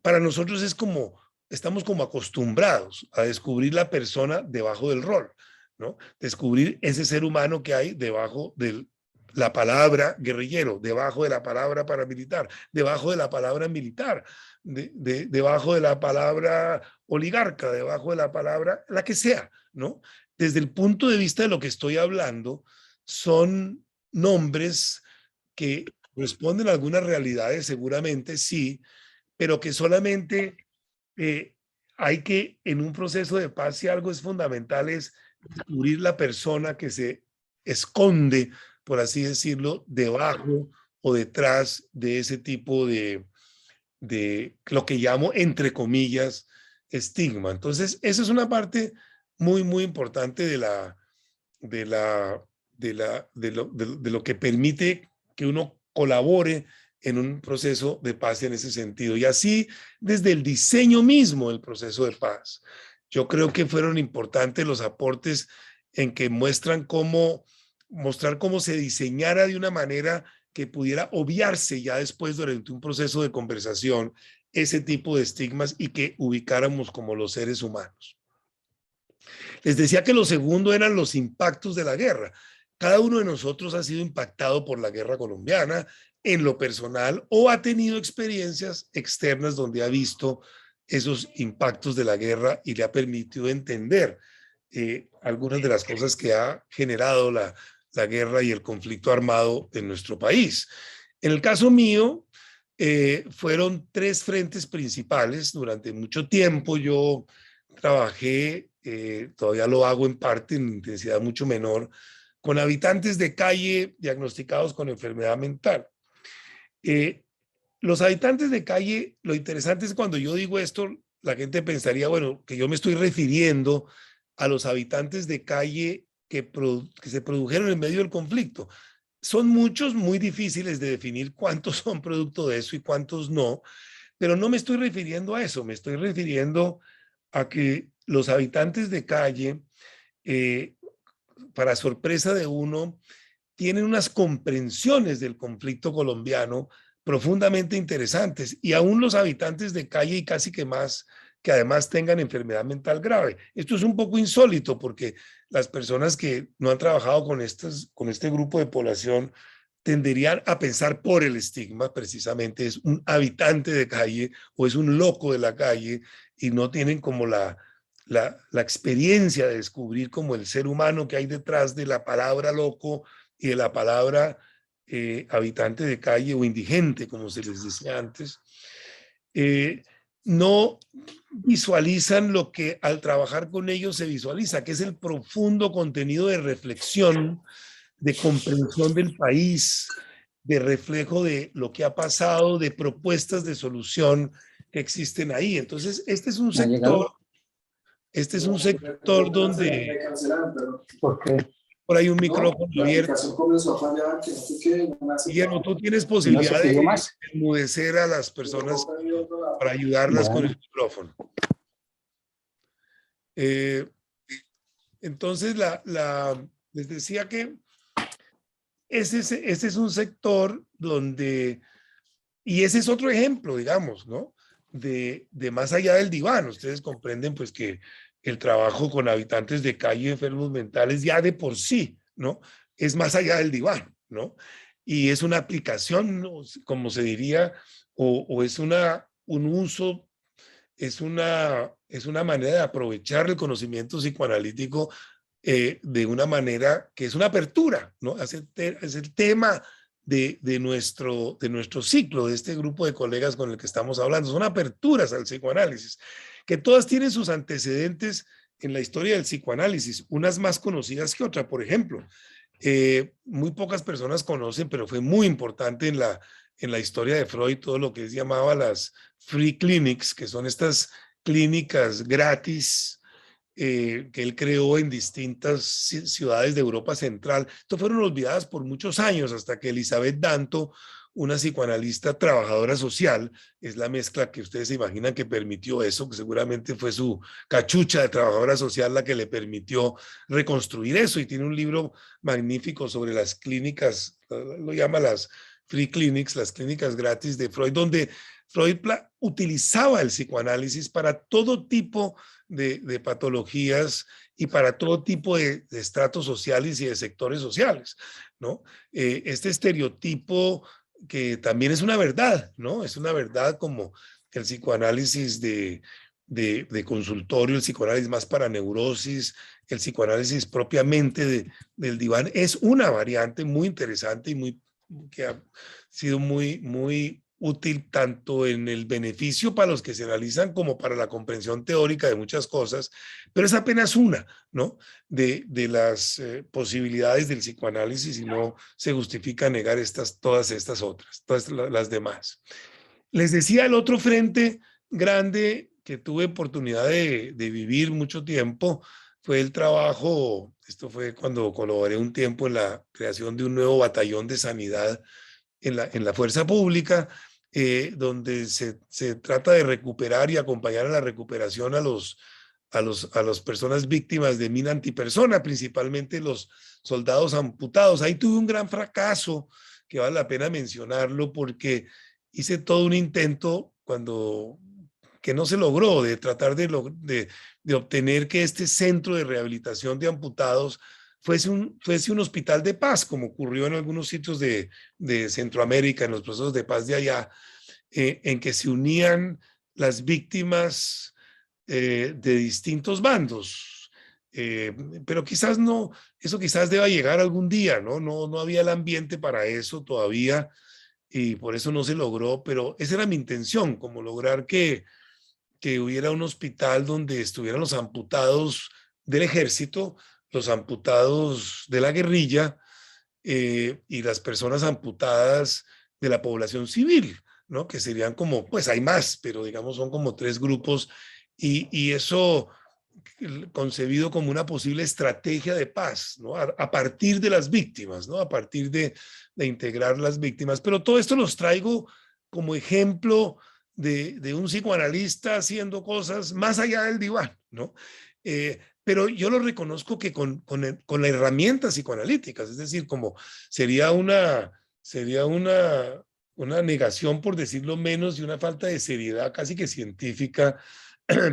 [SPEAKER 2] Para nosotros es como, estamos como acostumbrados a descubrir la persona debajo del rol, ¿no? Descubrir ese ser humano que hay debajo de la palabra guerrillero, debajo de la palabra paramilitar, debajo de la palabra militar, debajo de la palabra oligarca, debajo de la palabra, la que sea, ¿no? Desde el punto de vista de lo que estoy hablando, son nombres que responden a algunas realidades, seguramente sí, pero que solamente eh, hay que, en un proceso de paz, si algo es fundamental, es descubrir la persona que se esconde, por así decirlo, debajo o detrás de ese tipo de lo que llamo, entre comillas, estigma. Entonces, esa es una parte muy, muy importante de, la, de lo que permite que uno colabore en un proceso de paz en ese sentido. Y así, desde el diseño mismo del proceso de paz, yo creo que fueron importantes los aportes en que mostrar cómo se diseñara de una manera que pudiera obviarse ya después durante un proceso de conversación ese tipo de estigmas y que ubicáramos como los seres humanos. Les decía que lo segundo eran los impactos de la guerra. Cada uno de nosotros ha sido impactado por la guerra colombiana en lo personal o ha tenido experiencias externas donde ha visto esos impactos de la guerra y le ha permitido entender algunas de las cosas que ha generado la guerra y el conflicto armado en nuestro país. En el caso mío, fueron tres frentes principales. Durante mucho tiempo yo trabajé, todavía lo hago en parte, en intensidad mucho menor, con habitantes de calle diagnosticados con enfermedad mental. Eh, los habitantes de calle, lo interesante es cuando yo digo esto, la gente pensaría, bueno, que yo me estoy refiriendo a los habitantes de calle que se produjeron en medio del conflicto. Son muchos, muy difíciles de definir cuántos son producto de eso y cuántos no, pero no me estoy refiriendo a eso, me estoy refiriendo a que los habitantes de calle, eh, para sorpresa de uno, tienen unas comprensiones del conflicto colombiano profundamente interesantes y aún los habitantes de calle y casi que más que además tengan enfermedad mental grave. Esto es un poco insólito porque las personas que no han trabajado con este grupo de población tenderían a pensar por el estigma, precisamente es un habitante de calle o es un loco de la calle y no tienen como la experiencia de descubrir como el ser humano que hay detrás de la palabra loco y de la palabra habitante de calle o indigente, como se les decía antes, no visualizan lo que al trabajar con ellos se visualiza, que es el profundo contenido de reflexión, de comprensión del país, de reflejo de lo que ha pasado, de propuestas de solución que existen ahí. Entonces, este es un sector donde
[SPEAKER 1] ¿Por qué?
[SPEAKER 2] por ahí un
[SPEAKER 3] No,
[SPEAKER 2] micrófono
[SPEAKER 3] la
[SPEAKER 2] abierto.
[SPEAKER 3] aplicación comenzó a fallar, que no sé qué, no me hace
[SPEAKER 2] Guillermo,
[SPEAKER 3] trabajo.
[SPEAKER 2] tú tienes
[SPEAKER 1] ¿No se
[SPEAKER 2] posibilidad
[SPEAKER 1] pidió
[SPEAKER 2] de
[SPEAKER 1] más?
[SPEAKER 2] enmudecer a las
[SPEAKER 3] Me
[SPEAKER 2] personas
[SPEAKER 3] tocó pedir otro lado.
[SPEAKER 2] para ayudarlas con
[SPEAKER 1] Bueno.
[SPEAKER 2] el micrófono. Entonces, les decía que ese es un sector donde, y ese es otro ejemplo, digamos, ¿no? De más allá del diván. Ustedes comprenden pues que el trabajo con habitantes de calle, enfermos mentales, ya de por sí, ¿no? Es más allá del diván, ¿no? Y es una aplicación, ¿no? Como se diría, o es un uso, es una manera de aprovechar el conocimiento psicoanalítico de una manera que es una apertura, ¿no? Es el tema de nuestro ciclo, de este grupo de colegas con el que estamos hablando. Son aperturas al psicoanálisis, que todas tienen sus antecedentes en la historia del psicoanálisis, unas más conocidas que otras. Por ejemplo, muy pocas personas conocen, pero fue muy importante en la historia de Freud, todo lo que llamaba las free clinics, que son estas clínicas gratis que él creó en distintas ciudades de Europa Central. Esto fueron olvidadas por muchos años hasta que Elizabeth Danto, una psicoanalista trabajadora social, es la mezcla que ustedes se imaginan que permitió eso, que seguramente fue su cachucha de trabajadora social la que le permitió reconstruir eso, y tiene un libro magnífico sobre las clínicas, lo llama las free clinics, las clínicas gratis de Freud, donde Freud utilizaba el psicoanálisis para todo tipo de patologías y para todo tipo de estratos sociales y de sectores sociales, ¿no? Este estereotipo que también es una verdad, ¿no? Es una verdad como el psicoanálisis de consultorio, el psicoanálisis más para neurosis, el psicoanálisis propiamente del diván, es una variante muy interesante y que ha sido muy útil tanto en el beneficio para los que se analizan como para la comprensión teórica de muchas cosas, pero es apenas una, ¿no? De las posibilidades del psicoanálisis, y no se justifica negar todas estas otras, todas las demás. Les decía, el otro frente grande que tuve oportunidad de vivir mucho tiempo fue el trabajo, esto fue cuando colaboré un tiempo en la creación de un nuevo batallón de sanidad en la fuerza pública, donde se trata de recuperar y acompañar a la recuperación a las personas víctimas de mina antipersona, principalmente los soldados amputados. Ahí tuve un gran fracaso que vale la pena mencionarlo, porque hice todo un intento que no se logró, de tratar de obtener que este centro de rehabilitación de amputados fuese un hospital de paz, como ocurrió en algunos sitios de Centroamérica, en los procesos de paz de allá, en que se unían las víctimas de distintos bandos. Pero quizás no, eso quizás deba llegar algún día, ¿no? No había el ambiente para eso todavía, y por eso no se logró, pero esa era mi intención, como lograr que hubiera un hospital donde estuvieran los amputados del ejército, los amputados de la guerrilla, y las personas amputadas de la población civil, ¿no? Que serían como, pues hay más, pero digamos son como tres grupos, y eso concebido como una posible estrategia de paz, ¿no? A partir de las víctimas, ¿no? A partir de integrar las víctimas. Pero todo esto los traigo como ejemplo de un psicoanalista haciendo cosas más allá del diván, ¿no? Pero yo lo reconozco que con las herramientas psicoanalíticas, es decir, como sería una negación, por decirlo menos, y una falta de seriedad casi que científica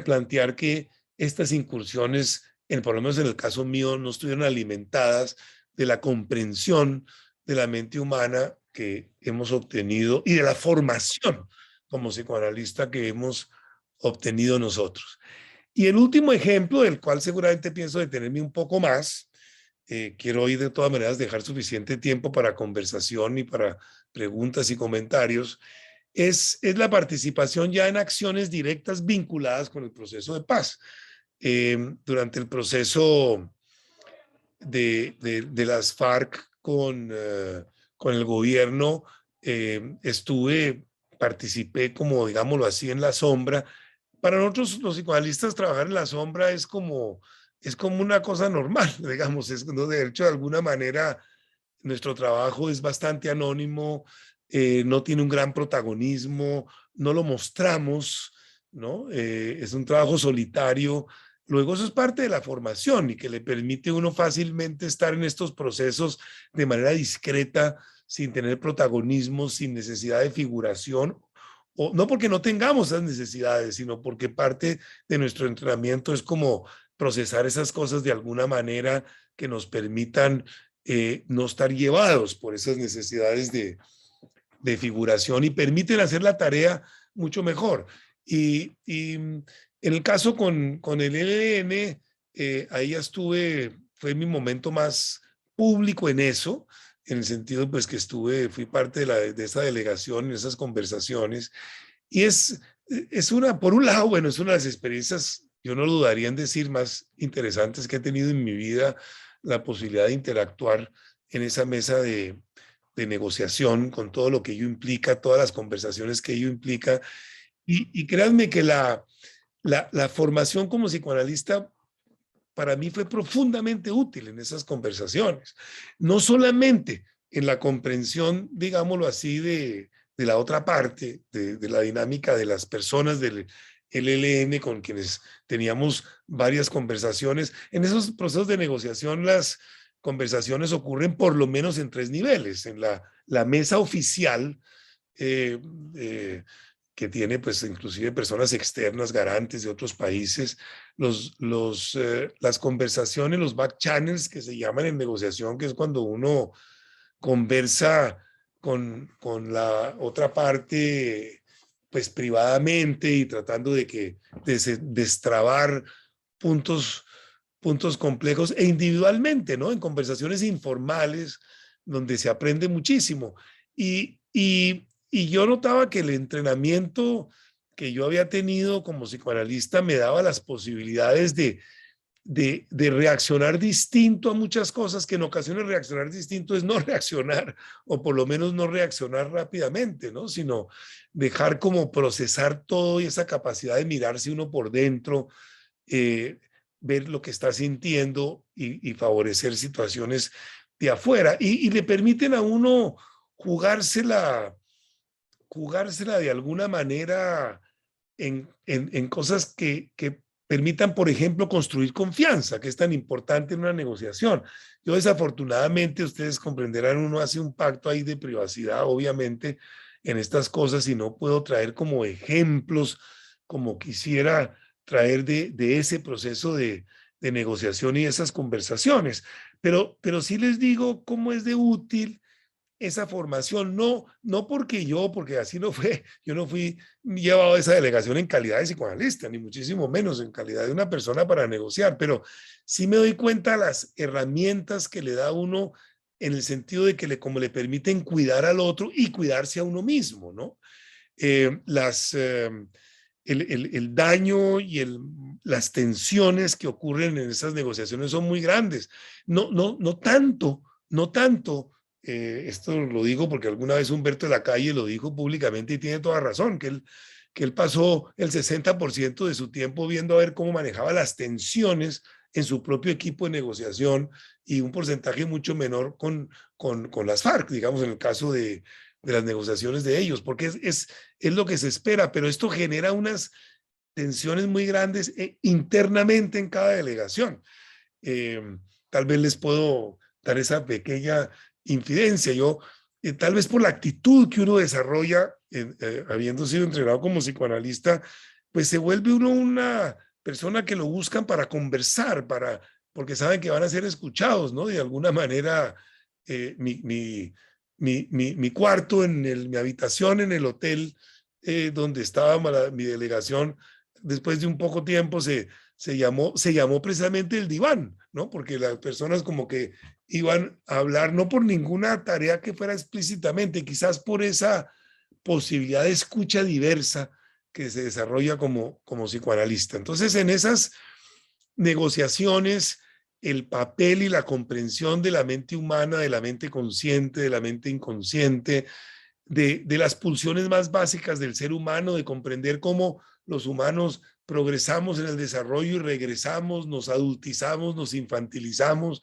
[SPEAKER 2] plantear que estas incursiones, por lo menos en el caso mío, no estuvieron alimentadas de la comprensión de la mente humana que hemos obtenido y de la formación como psicoanalista que hemos obtenido nosotros. Y el último ejemplo, del cual seguramente pienso detenerme un poco más, quiero hoy de todas maneras dejar suficiente tiempo para conversación y para preguntas y comentarios, es la participación ya en acciones directas vinculadas con el proceso de paz. Durante el proceso de las FARC con el gobierno, participé como, digámoslo así, en la sombra. Para nosotros los psicoanalistas trabajar en la sombra es como una cosa normal, digamos, ¿no? De hecho, de alguna manera, nuestro trabajo es bastante anónimo, no tiene un gran protagonismo, no lo mostramos, ¿no? Es un trabajo solitario. Luego eso es parte de la formación y que le permite a uno fácilmente estar en estos procesos de manera discreta, sin tener protagonismo, sin necesidad de figuración, o no porque no tengamos esas necesidades, sino porque parte de nuestro entrenamiento es como procesar esas cosas de alguna manera que nos permitan no estar llevados por esas necesidades de figuración y permiten hacer la tarea mucho mejor. Y en el caso con el ELN, ahí ya fue mi momento más público en eso, en el sentido pues que fui parte de esa delegación, en esas conversaciones. Y es por un lado, bueno, es una de las experiencias, yo no dudaría en decir, más interesantes que he tenido en mi vida, la posibilidad de interactuar en esa mesa de negociación con todo lo que ello implica, todas las conversaciones que ello implica. Y créanme que la formación como psicoanalista para mí fue profundamente útil en esas conversaciones. No solamente en la comprensión, digámoslo así, de la otra parte, de la dinámica de las personas del ELN con quienes teníamos varias conversaciones. En esos procesos de negociación, las conversaciones ocurren por lo menos en 3 niveles. En la mesa oficial, que tiene pues inclusive personas externas, garantes de otros países, las conversaciones, los back channels que se llaman en negociación, que es cuando uno conversa con la otra parte pues privadamente y tratando de destrabar puntos complejos e individualmente, ¿no? En conversaciones informales donde se aprende muchísimo. Y yo notaba que el entrenamiento que yo había tenido como psicoanalista me daba las posibilidades de reaccionar distinto a muchas cosas, que en ocasiones reaccionar distinto es no reaccionar, o por lo menos no reaccionar rápidamente, ¿no? Sino dejar como procesar todo y esa capacidad de mirarse uno por dentro, ver lo que está sintiendo y favorecer situaciones de afuera. Y le permiten a uno jugársela de alguna manera en cosas que permitan, por ejemplo, construir confianza, que es tan importante en una negociación. Yo desafortunadamente, ustedes comprenderán, uno hace un pacto ahí de privacidad, obviamente, en estas cosas y no puedo traer como ejemplos como quisiera traer de ese proceso de negociación y esas conversaciones. Pero sí les digo cómo es de útil esa formación, no porque así no fue, yo no fui llevado a esa delegación en calidad de psicoanalista, ni muchísimo menos en calidad de una persona para negociar, pero sí me doy cuenta de las herramientas que le da a uno en el sentido de que como le permiten cuidar al otro y cuidarse a uno mismo, ¿no? El daño y las tensiones que ocurren en esas negociaciones son muy grandes. No tanto, esto lo digo porque alguna vez Humberto de la Calle lo dijo públicamente y tiene toda razón, que él pasó el 60% de su tiempo viendo a ver cómo manejaba las tensiones en su propio equipo de negociación y un porcentaje mucho menor con las FARC, digamos, en el caso de las negociaciones de ellos, porque es lo que se espera, pero esto genera unas tensiones muy grandes internamente en cada delegación. Tal vez les puedo dar esa pequeña infidencia. Yo, tal vez por la actitud que uno desarrolla, habiendo sido entrenado como psicoanalista, pues se vuelve uno una persona que lo buscan para conversar, porque saben que van a ser escuchados, ¿no? De alguna manera, mi cuarto, mi habitación en el hotel donde estaba mi delegación, después de un poco tiempo se se llamó precisamente el diván, ¿no? Porque las personas como que iban a hablar no por ninguna tarea que fuera explícitamente, quizás por esa posibilidad de escucha diversa que se desarrolla como psicoanalista. Entonces, en esas negociaciones, el papel y la comprensión de la mente humana, de la mente consciente, de la mente inconsciente, de las pulsiones más básicas del ser humano, de comprender cómo los humanos progresamos en el desarrollo y regresamos, nos adultizamos, nos infantilizamos,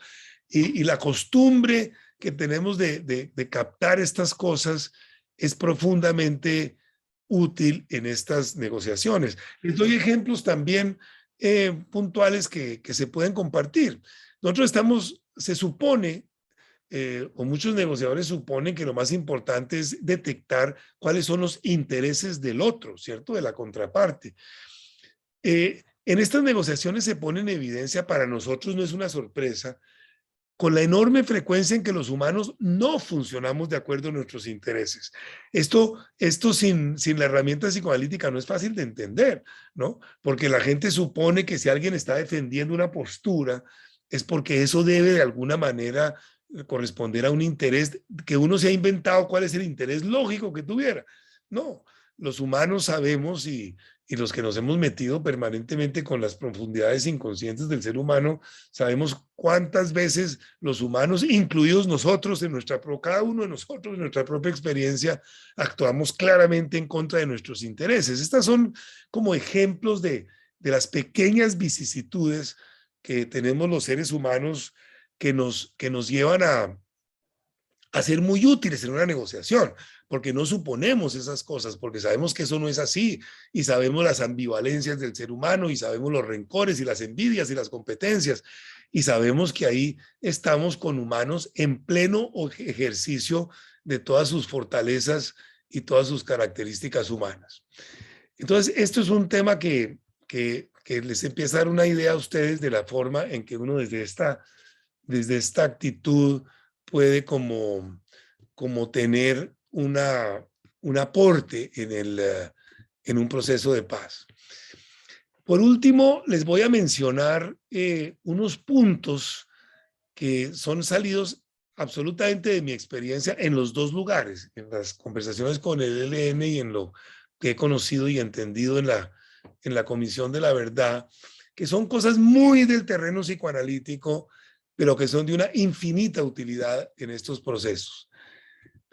[SPEAKER 2] y la costumbre que tenemos de captar estas cosas es profundamente útil en estas negociaciones. Les doy ejemplos también puntuales que se pueden compartir. Nosotros se supone, o muchos negociadores suponen que lo más importante es detectar cuáles son los intereses del otro, ¿cierto? De la contraparte. En estas negociaciones se pone en evidencia, para nosotros no es una sorpresa, con la enorme frecuencia en que los humanos no funcionamos de acuerdo a nuestros intereses. Esto sin la herramienta psicoanalítica no es fácil de entender, ¿no? Porque la gente supone que si alguien está defendiendo una postura, es porque eso debe de alguna manera corresponder a un interés que uno se ha inventado cuál es el interés lógico que tuviera. No, los humanos sabemos y los que nos hemos metido permanentemente con las profundidades inconscientes del ser humano, sabemos cuántas veces los humanos, incluidos nosotros, cada uno de nosotros, en nuestra propia experiencia, actuamos claramente en contra de nuestros intereses. Estas son como ejemplos de las pequeñas vicisitudes que tenemos los seres humanos que nos llevan a ser muy útiles en una negociación, porque no suponemos esas cosas, porque sabemos que eso no es así, y sabemos las ambivalencias del ser humano, y sabemos los rencores y las envidias y las competencias, y sabemos que ahí estamos con humanos en pleno ejercicio de todas sus fortalezas y todas sus características humanas. Entonces, esto es un tema que les empieza a dar una idea a ustedes de la forma en que uno desde esta actitud puede como tener un aporte en un proceso de paz. Por último, les voy a mencionar unos puntos que son salidos absolutamente de mi experiencia en los dos lugares, en las conversaciones con el ELN y en lo que he conocido y entendido en la Comisión de la Verdad, que son cosas muy del terreno psicoanalítico, pero que son de una infinita utilidad en estos procesos.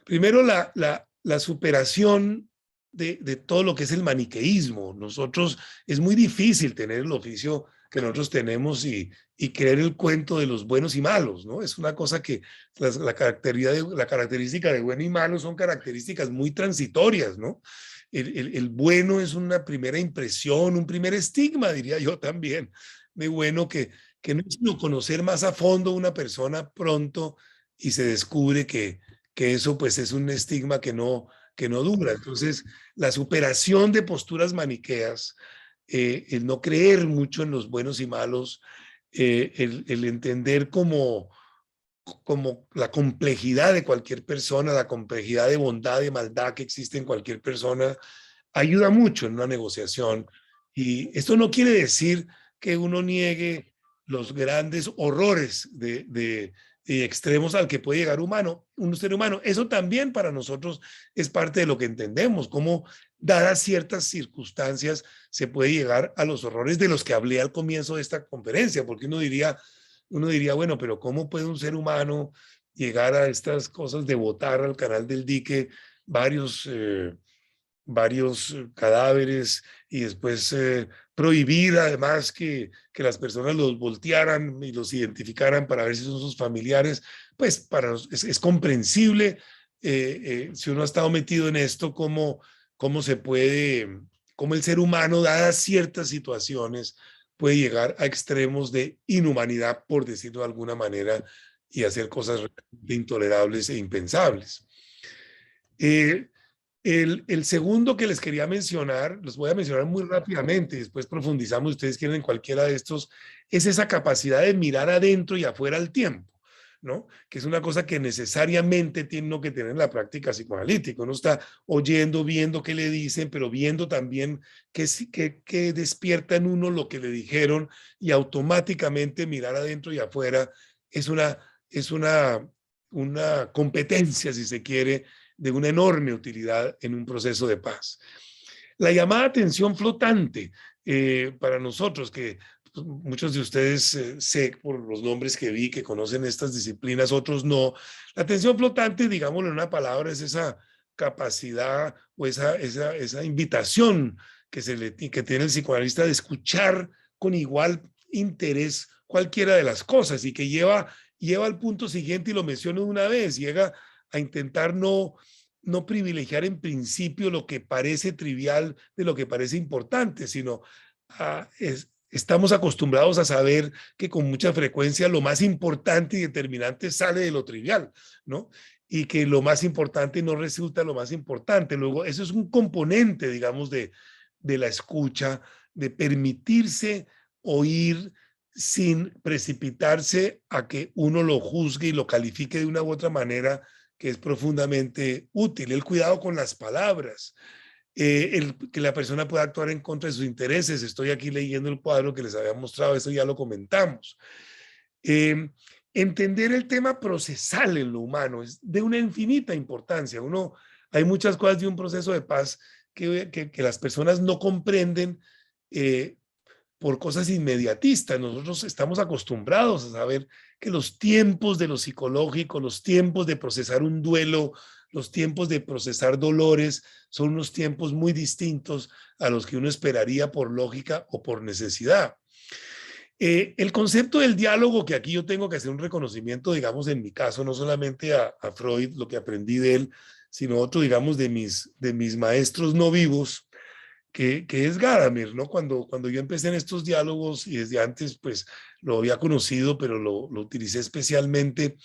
[SPEAKER 2] Primero, la superación de todo lo que es el maniqueísmo. Es muy difícil tener el oficio que nosotros tenemos y creer el cuento de los buenos y malos, ¿no? Es una cosa que la característica de bueno y malo son características muy transitorias, ¿no? El bueno es una primera impresión, un primer estigma, diría yo también, de bueno que no es sino conocer más a fondo una persona pronto y se descubre que eso pues es un estigma que no dura. Entonces, la superación de posturas maniqueas, el no creer mucho en los buenos y malos, el entender como la complejidad de cualquier persona, la complejidad de bondad y maldad que existe en cualquier persona, ayuda mucho en una negociación. Y esto no quiere decir que uno niegue los grandes horrores de extremos al que puede llegar un ser humano. Eso también para nosotros es parte de lo que entendemos, cómo dadas ciertas circunstancias se puede llegar a los horrores de los que hablé al comienzo de esta conferencia, porque uno diría, bueno, pero ¿cómo puede un ser humano llegar a estas cosas de botar al canal del dique varios cadáveres y después prohibir además que las personas los voltearan y los identificaran para ver si son sus familiares? Pues es comprensible si uno ha estado metido en esto, cómo el ser humano, dadas ciertas situaciones, puede llegar a extremos de inhumanidad, por decirlo de alguna manera, y hacer cosas intolerables e impensables. El segundo que les quería mencionar, los voy a mencionar muy rápidamente, después profundizamos, ustedes quieren en cualquiera de estos, es esa capacidad de mirar adentro y afuera al tiempo, ¿no? Que es una cosa que necesariamente tiene uno que tener en la práctica psicoanalítica. Uno está oyendo, viendo qué le dicen, pero viendo también que despierta en uno lo que le dijeron, y automáticamente mirar adentro y afuera es una competencia, si se quiere, de una enorme utilidad en un proceso de paz. La llamada atención flotante, para nosotros, que muchos de ustedes sé por los nombres que vi que conocen estas disciplinas, otros no. La atención flotante, digámoslo en una palabra, es esa capacidad o esa invitación que tiene el psicoanalista de escuchar con igual interés cualquiera de las cosas, y que lleva al punto siguiente, y lo menciono de una vez, llega a intentar no privilegiar en principio lo que parece trivial de lo que parece importante, sino estamos acostumbrados a saber que con mucha frecuencia lo más importante y determinante sale de lo trivial, ¿no? Y que lo más importante no resulta lo más importante. Luego, eso es un componente, digamos, de la escucha, de permitirse oír sin precipitarse a que uno lo juzgue y lo califique de una u otra manera, que es profundamente útil. El cuidado con las palabras, que la persona pueda actuar en contra de sus intereses. Estoy aquí leyendo el cuadro que les había mostrado, eso ya lo comentamos. Entender el tema procesal en lo humano es de una infinita importancia. Hay muchas cosas de un proceso de paz que las personas no comprenden por cosas inmediatistas. Nosotros estamos acostumbrados a saber que los tiempos de lo psicológico, los tiempos de procesar un duelo, los tiempos de procesar dolores son unos tiempos muy distintos a los que uno esperaría por lógica o por necesidad. El concepto del diálogo, que aquí yo tengo que hacer un reconocimiento, digamos, en mi caso, no solamente a Freud, lo que aprendí de él, sino otro, digamos, de mis maestros no vivos, que es Gadamer, ¿no? Cuando yo empecé en estos diálogos, y desde antes pues lo había conocido, pero lo utilicé especialmente,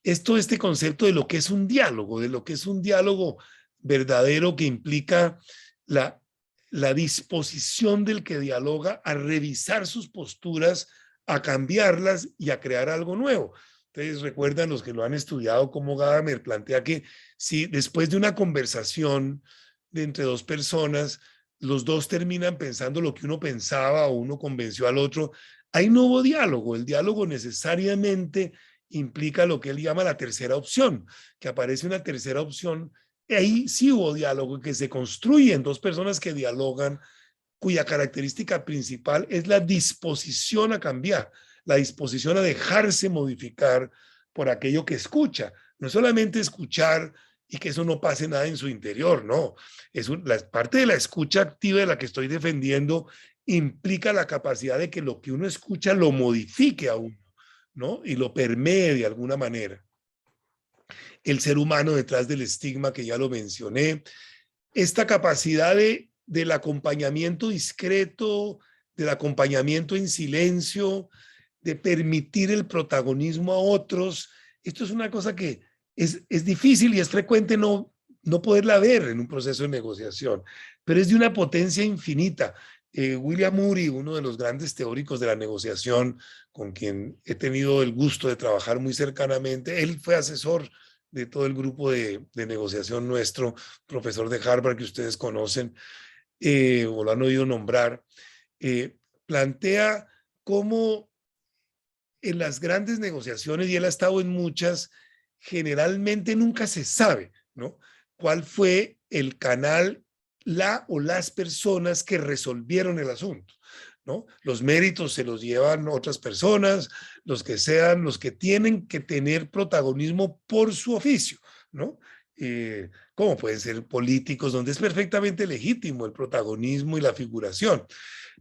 [SPEAKER 2] este concepto de lo que es un diálogo verdadero, que implica la disposición del que dialoga a revisar sus posturas, a cambiarlas y a crear algo nuevo. Ustedes recuerdan, los que lo han estudiado, cómo Gadamer plantea que si después de una conversación de entre dos personas, los dos terminan pensando lo que uno pensaba o uno convenció al otro, ahí no hubo diálogo. El diálogo necesariamente implica lo que él llama la tercera opción, que aparece una tercera opción. Ahí sí hubo diálogo, que se construye en dos personas que dialogan, cuya característica principal es la disposición a cambiar, la disposición a dejarse modificar por aquello que escucha. No solamente escuchar y que eso no pase nada en su interior, no. La parte de la escucha activa de la que estoy defendiendo implica la capacidad de que lo que uno escucha lo modifique a uno, ¿no? Y lo permee de alguna manera. El ser humano detrás del estigma, que ya lo mencioné. Esta capacidad del acompañamiento discreto, del acompañamiento en silencio, de permitir el protagonismo a otros. Esto es una cosa que es difícil y es frecuente no poderla ver en un proceso de negociación, pero es de una potencia infinita. William Ury, uno de los grandes teóricos de la negociación, con quien he tenido el gusto de trabajar muy cercanamente, él fue asesor de todo el grupo de negociación nuestro, profesor de Harvard que ustedes conocen o lo han oído nombrar, plantea cómo en las grandes negociaciones, y él ha estado en muchas, generalmente nunca se sabe, ¿no?, cuál fue el canal, la o las personas que resolvieron el asunto, ¿no? Los méritos se los llevan otras personas, los que tienen que tener protagonismo por su oficio, ¿no? Como pueden ser políticos, donde es perfectamente legítimo el protagonismo y la figuración,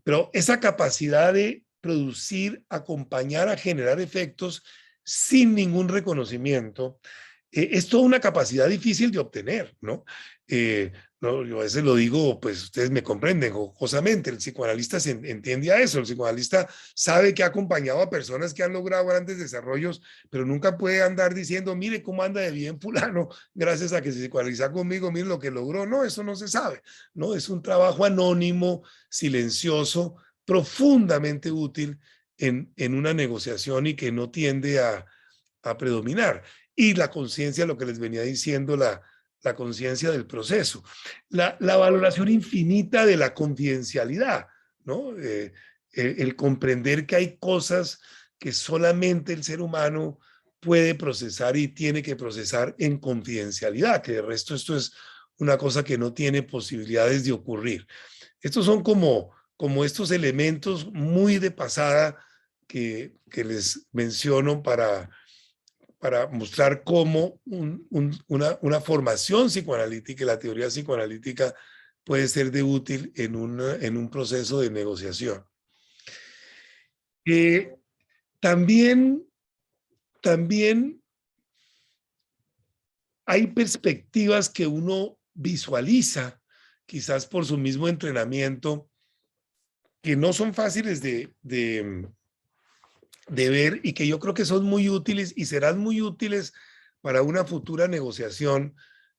[SPEAKER 2] pero esa capacidad de producir, acompañar a generar efectos sin ningún reconocimiento, es toda una capacidad difícil de obtener, ¿no? No, yo a veces lo digo, pues ustedes me comprenden jocosamente, el psicoanalista se entiende a eso, el psicoanalista sabe que ha acompañado a personas que han logrado grandes desarrollos, pero nunca puede andar diciendo, mire cómo anda de bien fulano, gracias a que se psicoanaliza conmigo, mire lo que logró. No, eso no se sabe, ¿no? Es un trabajo anónimo, silencioso, profundamente útil en una negociación, y que no tiende a predominar. Y la conciencia, lo que les venía diciendo, la conciencia del proceso. La valoración infinita de la confidencialidad, ¿no? El comprender que hay cosas que solamente el ser humano puede procesar y tiene que procesar en confidencialidad, que de resto esto es una cosa que no tiene posibilidades de ocurrir. Estos son como estos elementos muy de pasada que les menciono para mostrar cómo una formación psicoanalítica y la teoría psicoanalítica puede ser de útil en un proceso de negociación. También hay perspectivas que uno visualiza, quizás por su mismo entrenamiento, que no son fáciles de ver y que yo creo que son muy útiles y serán muy útiles para una futura negociación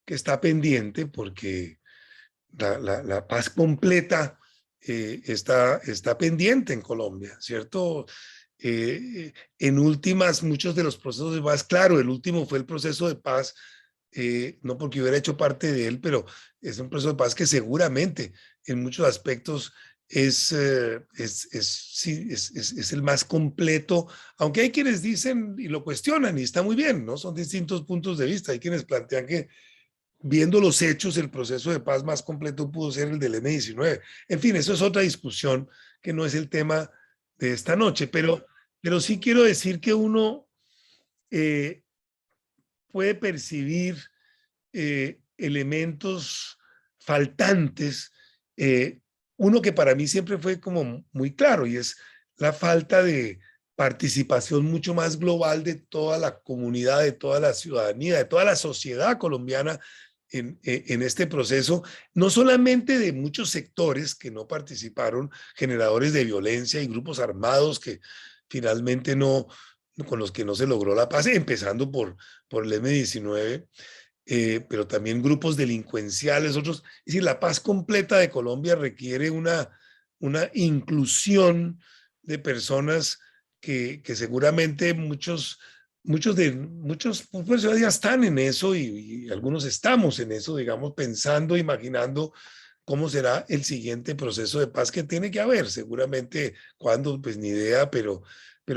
[SPEAKER 2] que está pendiente, porque la paz completa está pendiente en Colombia, ¿cierto? En últimas, muchos de los procesos de paz, claro, el último fue el proceso de paz, no porque hubiera hecho parte de él, pero es un proceso de paz que seguramente en muchos aspectos es el más completo, aunque hay quienes dicen y lo cuestionan y está muy bien, ¿no? Son distintos puntos de vista. Hay quienes plantean que viendo los hechos, el proceso de paz más completo pudo ser el del M-19. En fin, eso es otra discusión que no es el tema de esta noche, pero sí quiero decir que uno puede percibir elementos faltantes, uno que para mí siempre fue como muy claro, y es la falta de participación mucho más global de toda la comunidad, de toda la ciudadanía, de toda la sociedad colombiana en este proceso, no solamente de muchos sectores que no participaron, generadores de violencia y grupos armados que finalmente con los que no se logró la paz, empezando por el M-19, pero también grupos delincuenciales, otros. Es decir, la paz completa de Colombia requiere una inclusión de personas que seguramente muchos pues ya están en eso y algunos estamos en eso, digamos, pensando, imaginando cómo será el siguiente proceso de paz que tiene que haber. Seguramente, cuándo, pues ni idea, pero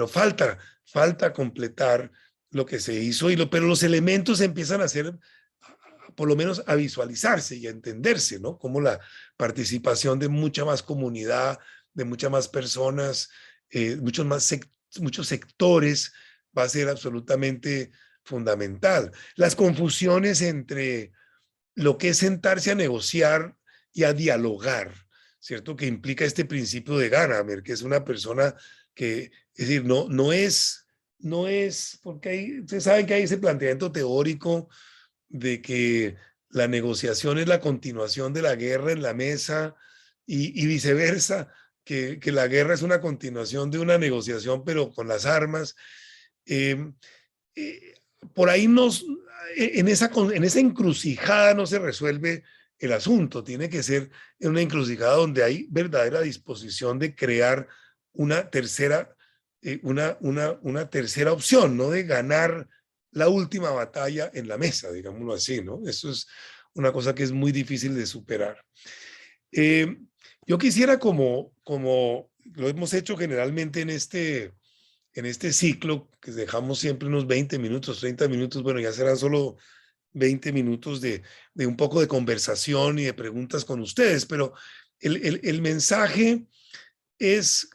[SPEAKER 2] falta completar lo que se hizo, pero los elementos empiezan a ser, por lo menos a visualizarse y a entenderse, ¿no? Como la participación de mucha más comunidad, de muchas más personas, muchos sectores, va a ser absolutamente fundamental. Las confusiones entre lo que es sentarse a negociar y a dialogar, ¿cierto? Que implica este principio de Gadamer, que es una persona que, es decir, no es, porque ustedes saben que hay ese planteamiento teórico de que la negociación es la continuación de la guerra en la mesa y viceversa, que la guerra es una continuación de una negociación, pero con las armas. Por ahí en esa encrucijada no se resuelve el asunto. Tiene que ser en una encrucijada donde hay verdadera disposición de crear una tercera, una tercera opción, ¿no? De ganar la última batalla en la mesa, digámoslo así, ¿no? Eso es una cosa que es muy difícil de superar. Yo quisiera, como lo hemos hecho generalmente en este ciclo, que dejamos siempre unos 20 minutos, 30 minutos, bueno, ya serán solo 20 minutos de un poco de conversación y de preguntas con ustedes, pero el mensaje es,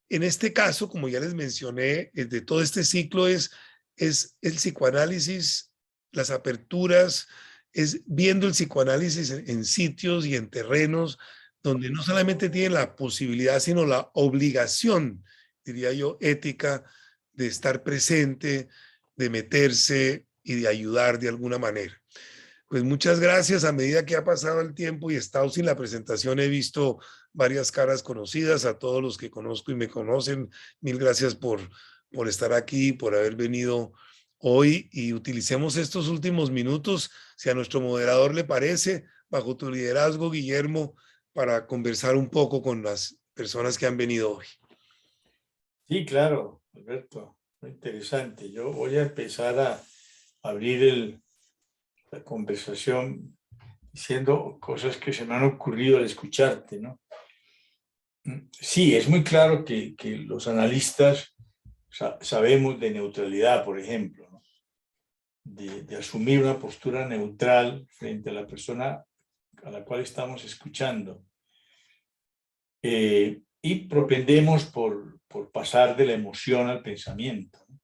[SPEAKER 2] en este caso, como ya les mencioné, de todo este ciclo es el psicoanálisis, las aperturas, es viendo el psicoanálisis en sitios y en terrenos donde no solamente tiene la posibilidad, sino la obligación, diría yo, ética, de estar presente, de meterse y de ayudar de alguna manera. Pues muchas gracias. A medida que ha pasado el tiempo y he estado sin la presentación, he visto varias caras conocidas. A todos los que conozco y me conocen, mil gracias por estar aquí, por haber venido hoy, y utilicemos estos últimos minutos, si a nuestro moderador le parece, bajo tu liderazgo, Guillermo, para conversar un poco con las personas que han venido hoy.
[SPEAKER 1] Sí, claro, Alberto. muy interesante. Yo voy a empezar a abrir la conversación diciendo cosas que se me han ocurrido al escucharte, ¿no? Sí, es muy claro que los analistas sabemos de neutralidad, por ejemplo, ¿no? De asumir una postura neutral frente a la persona a la cual estamos escuchando. Y propendemos por pasar de la emoción al pensamiento, ¿no?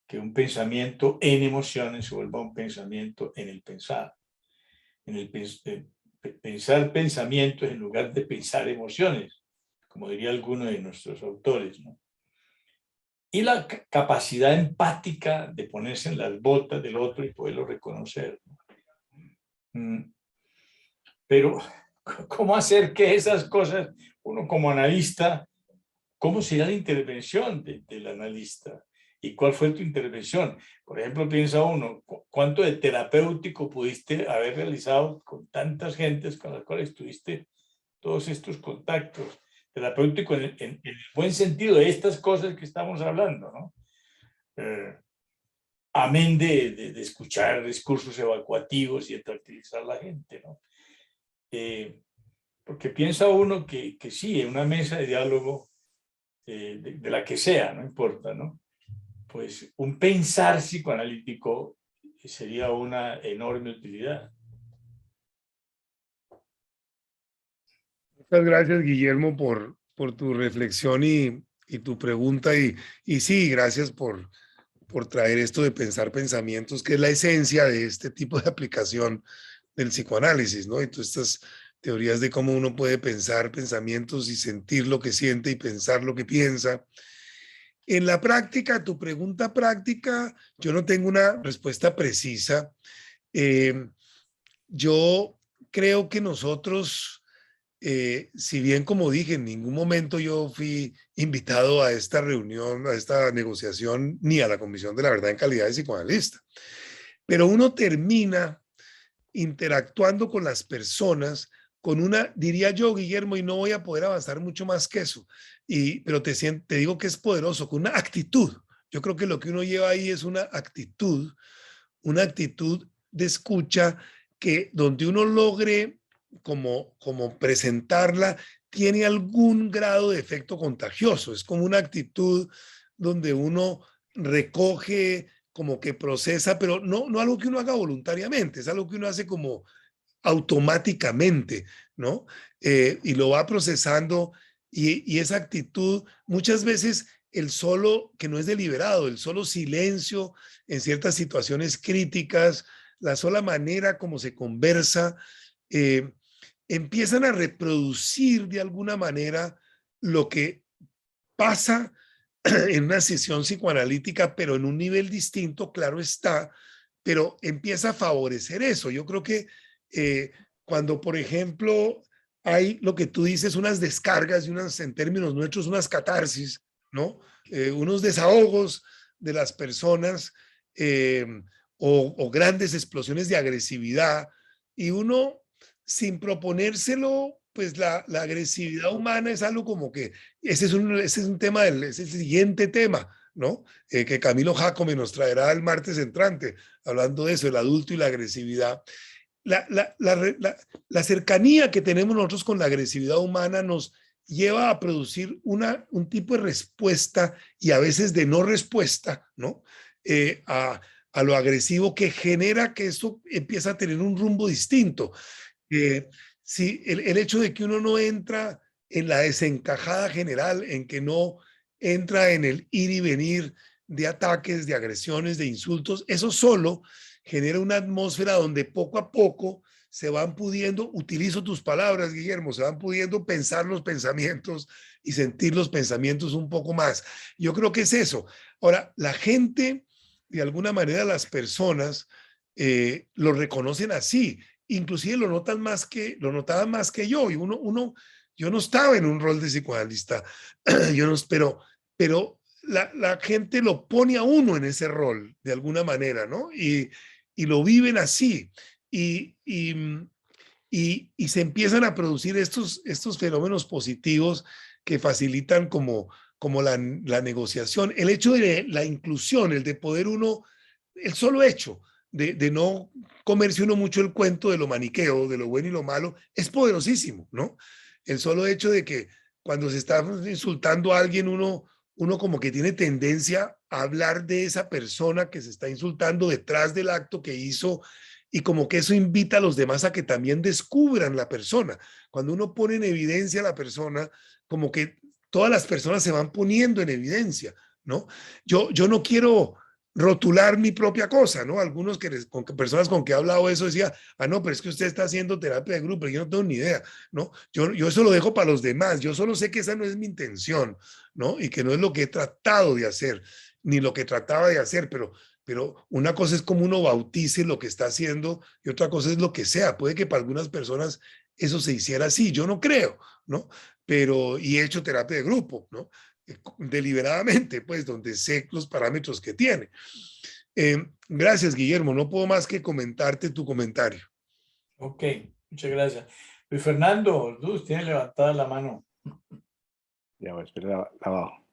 [SPEAKER 1] Que un pensamiento en emociones se vuelva un pensamiento en el pensar. En el pensar pensamientos en lugar de pensar emociones, como diría alguno de nuestros autores, ¿no? Y la capacidad empática de ponerse en las botas del otro y poderlo reconocer, ¿no? Pero, ¿cómo hacer que esas cosas, uno como analista, cómo será la intervención del analista? ¿Y cuál fue tu intervención? Por ejemplo, piensa uno, ¿cuánto de terapéutico pudiste haber realizado con tantas gentes con las cuales tuviste todos estos contactos? Terapéutico en el buen sentido de estas cosas que estamos hablando, ¿no? Amén de escuchar discursos evacuativos y de tranquilizar a la gente, ¿no? Porque piensa uno que sí, en una mesa de diálogo, de la que sea, no importa, ¿no? Pues un pensar psicoanalítico sería una enorme utilidad.
[SPEAKER 2] Muchas gracias, Guillermo, por tu reflexión y tu pregunta. Y sí, gracias por traer esto de pensar pensamientos, que es la esencia de este tipo de aplicación del psicoanálisis, ¿no? Y todas estas teorías de cómo uno puede pensar pensamientos y sentir lo que siente y pensar lo que piensa. En la práctica, tu pregunta práctica, yo no tengo una respuesta precisa. Yo creo que nosotros, si bien como dije, en ningún momento yo fui invitado a esta reunión, a esta negociación, ni a la Comisión de la Verdad en calidad de psicoanalista, pero uno termina interactuando con las personas con una, diría yo, Guillermo, y no voy a poder avanzar mucho más que eso, pero te digo que es poderoso, con una actitud. Yo creo que lo que uno lleva ahí es una actitud de escucha que donde uno logre como presentarla, tiene algún grado de efecto contagioso. Es como una actitud donde uno recoge, como que procesa, pero no algo que uno haga voluntariamente, es algo que uno hace como automáticamente, ¿no? Y lo va procesando y esa actitud, muchas veces el solo, que no es deliberado, el solo silencio en ciertas situaciones críticas, la sola manera como se conversa, eh, empiezan a reproducir de alguna manera lo que pasa en una sesión psicoanalítica, pero en un nivel distinto, claro está, pero empieza a favorecer eso. Yo creo que cuando, por ejemplo, hay lo que tú dices, unas descargas y unas, en términos nuestros, unas catarsis, ¿no? Unos desahogos de las personas eh, o grandes explosiones de agresividad y uno, sin proponérselo, pues la agresividad humana es algo como que ese es un tema, es el siguiente tema, ¿no? Que Camilo Jacome nos traerá el martes entrante, hablando de eso, el adulto y la agresividad. La cercanía que tenemos nosotros con la agresividad humana nos lleva a producir un tipo de respuesta y a veces de no respuesta, ¿no? A lo agresivo que genera que esto empieza a tener un rumbo distinto. Sí, el hecho de que uno no entra en la desencajada general, en que no entra en el ir y venir de ataques, de agresiones, de insultos, eso solo genera una atmósfera donde poco a poco se van pudiendo, utilizo tus palabras, Guillermo, se van pudiendo pensar los pensamientos y sentir los pensamientos un poco más. Yo creo que es eso. Ahora, la gente, de alguna manera, las personas lo reconocen así, inclusive lo notaban más que yo, y yo no estaba en un rol de psicoanalista, yo no, pero la gente lo pone a uno en ese rol, de alguna manera, ¿no? Y lo viven así, y se empiezan a producir estos fenómenos positivos que facilitan como como la negociación, el hecho de la inclusión, el de poder uno, el solo hecho de no comerse uno mucho el cuento de lo maniqueo, de lo bueno y lo malo, es poderosísimo, ¿no? El solo hecho de que cuando se está insultando a alguien, uno como que tiene tendencia a hablar de esa persona que se está insultando detrás del acto que hizo y como que eso invita a los demás a que también descubran la persona. Cuando uno pone en evidencia a la persona, como que todas las personas se van poniendo en evidencia, ¿no? Yo no quiero rotular mi propia cosa, ¿no? Algunos personas con que he hablado eso decía, no, pero es que usted está haciendo terapia de grupo, yo no tengo ni idea, ¿no? Yo eso lo dejo para los demás, yo solo sé que esa no es mi intención, ¿no? Y que no es lo que he tratado de hacer, ni lo que trataba de hacer, pero una cosa es como uno bautice lo que está haciendo y otra cosa es lo que sea. Puede que para algunas personas eso se hiciera así, yo no creo, ¿no? Pero, y he hecho terapia de grupo, ¿no? Deliberadamente, pues, donde sé los parámetros que tiene. Gracias, Guillermo. No puedo más que comentarte tu comentario.
[SPEAKER 1] Ok, muchas gracias. Luis Fernando, Luz, tiene levantada la mano.
[SPEAKER 4] Ya voy, espera, la bajo.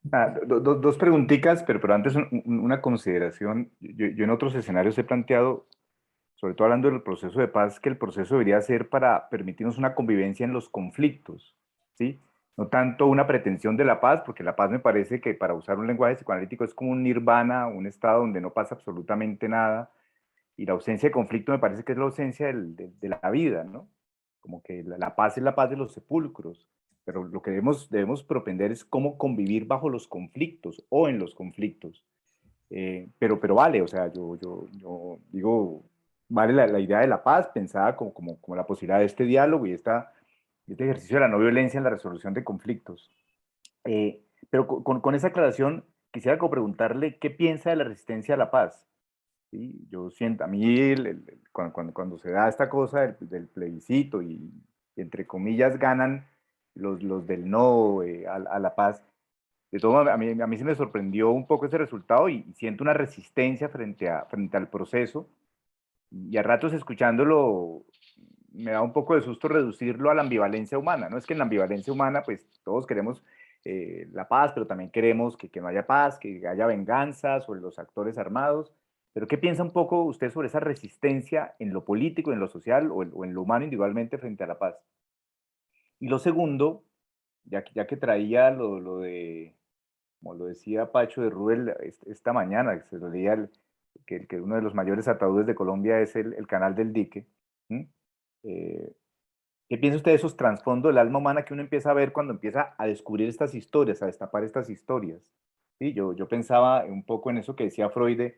[SPEAKER 4] Dos preguntitas, pero antes una consideración. Yo en otros escenarios he planteado, sobre todo hablando del proceso de paz, que el proceso debería ser para permitirnos una convivencia en los conflictos, ¿sí? No tanto una pretensión de la paz, porque la paz me parece que, para usar un lenguaje psicoanalítico, es como un nirvana, un estado donde no pasa absolutamente nada, y la ausencia de conflicto me parece que es la ausencia de la vida, ¿no? Como que la paz es la paz de los sepulcros, pero lo que debemos propender es cómo convivir bajo los conflictos o en los conflictos. Pero vale, o sea, yo digo, vale la idea de la paz pensada como la posibilidad de este diálogo y este ejercicio de la no violencia en la resolución de conflictos. Pero con esa aclaración, quisiera como preguntarle qué piensa de la resistencia a la paz. ¿Sí? Yo siento, a mí, cuando se da esta cosa del plebiscito y entre comillas ganan los del no a la paz, de todo, a mí se me sorprendió un poco ese resultado y siento una resistencia frente al proceso. Y a ratos escuchándolo me da un poco de susto reducirlo a la ambivalencia humana, ¿no? Es que en la ambivalencia humana pues todos queremos la paz, pero también queremos que no haya paz, que haya venganza sobre los actores armados. Pero ¿qué piensa un poco usted sobre esa resistencia en lo político, en lo social o en lo humano individualmente frente a la paz? Y lo segundo, ya que traía lo de, como lo decía Pacho de Rubel esta mañana, que se lo leía que uno de los mayores ataúdes de Colombia es el canal del dique. Eh, ¿Qué piensa usted de esos trasfondos del alma humana que uno empieza a ver cuando empieza a descubrir estas historias, a destapar estas historias? ¿Sí? Yo pensaba un poco en eso que decía Freud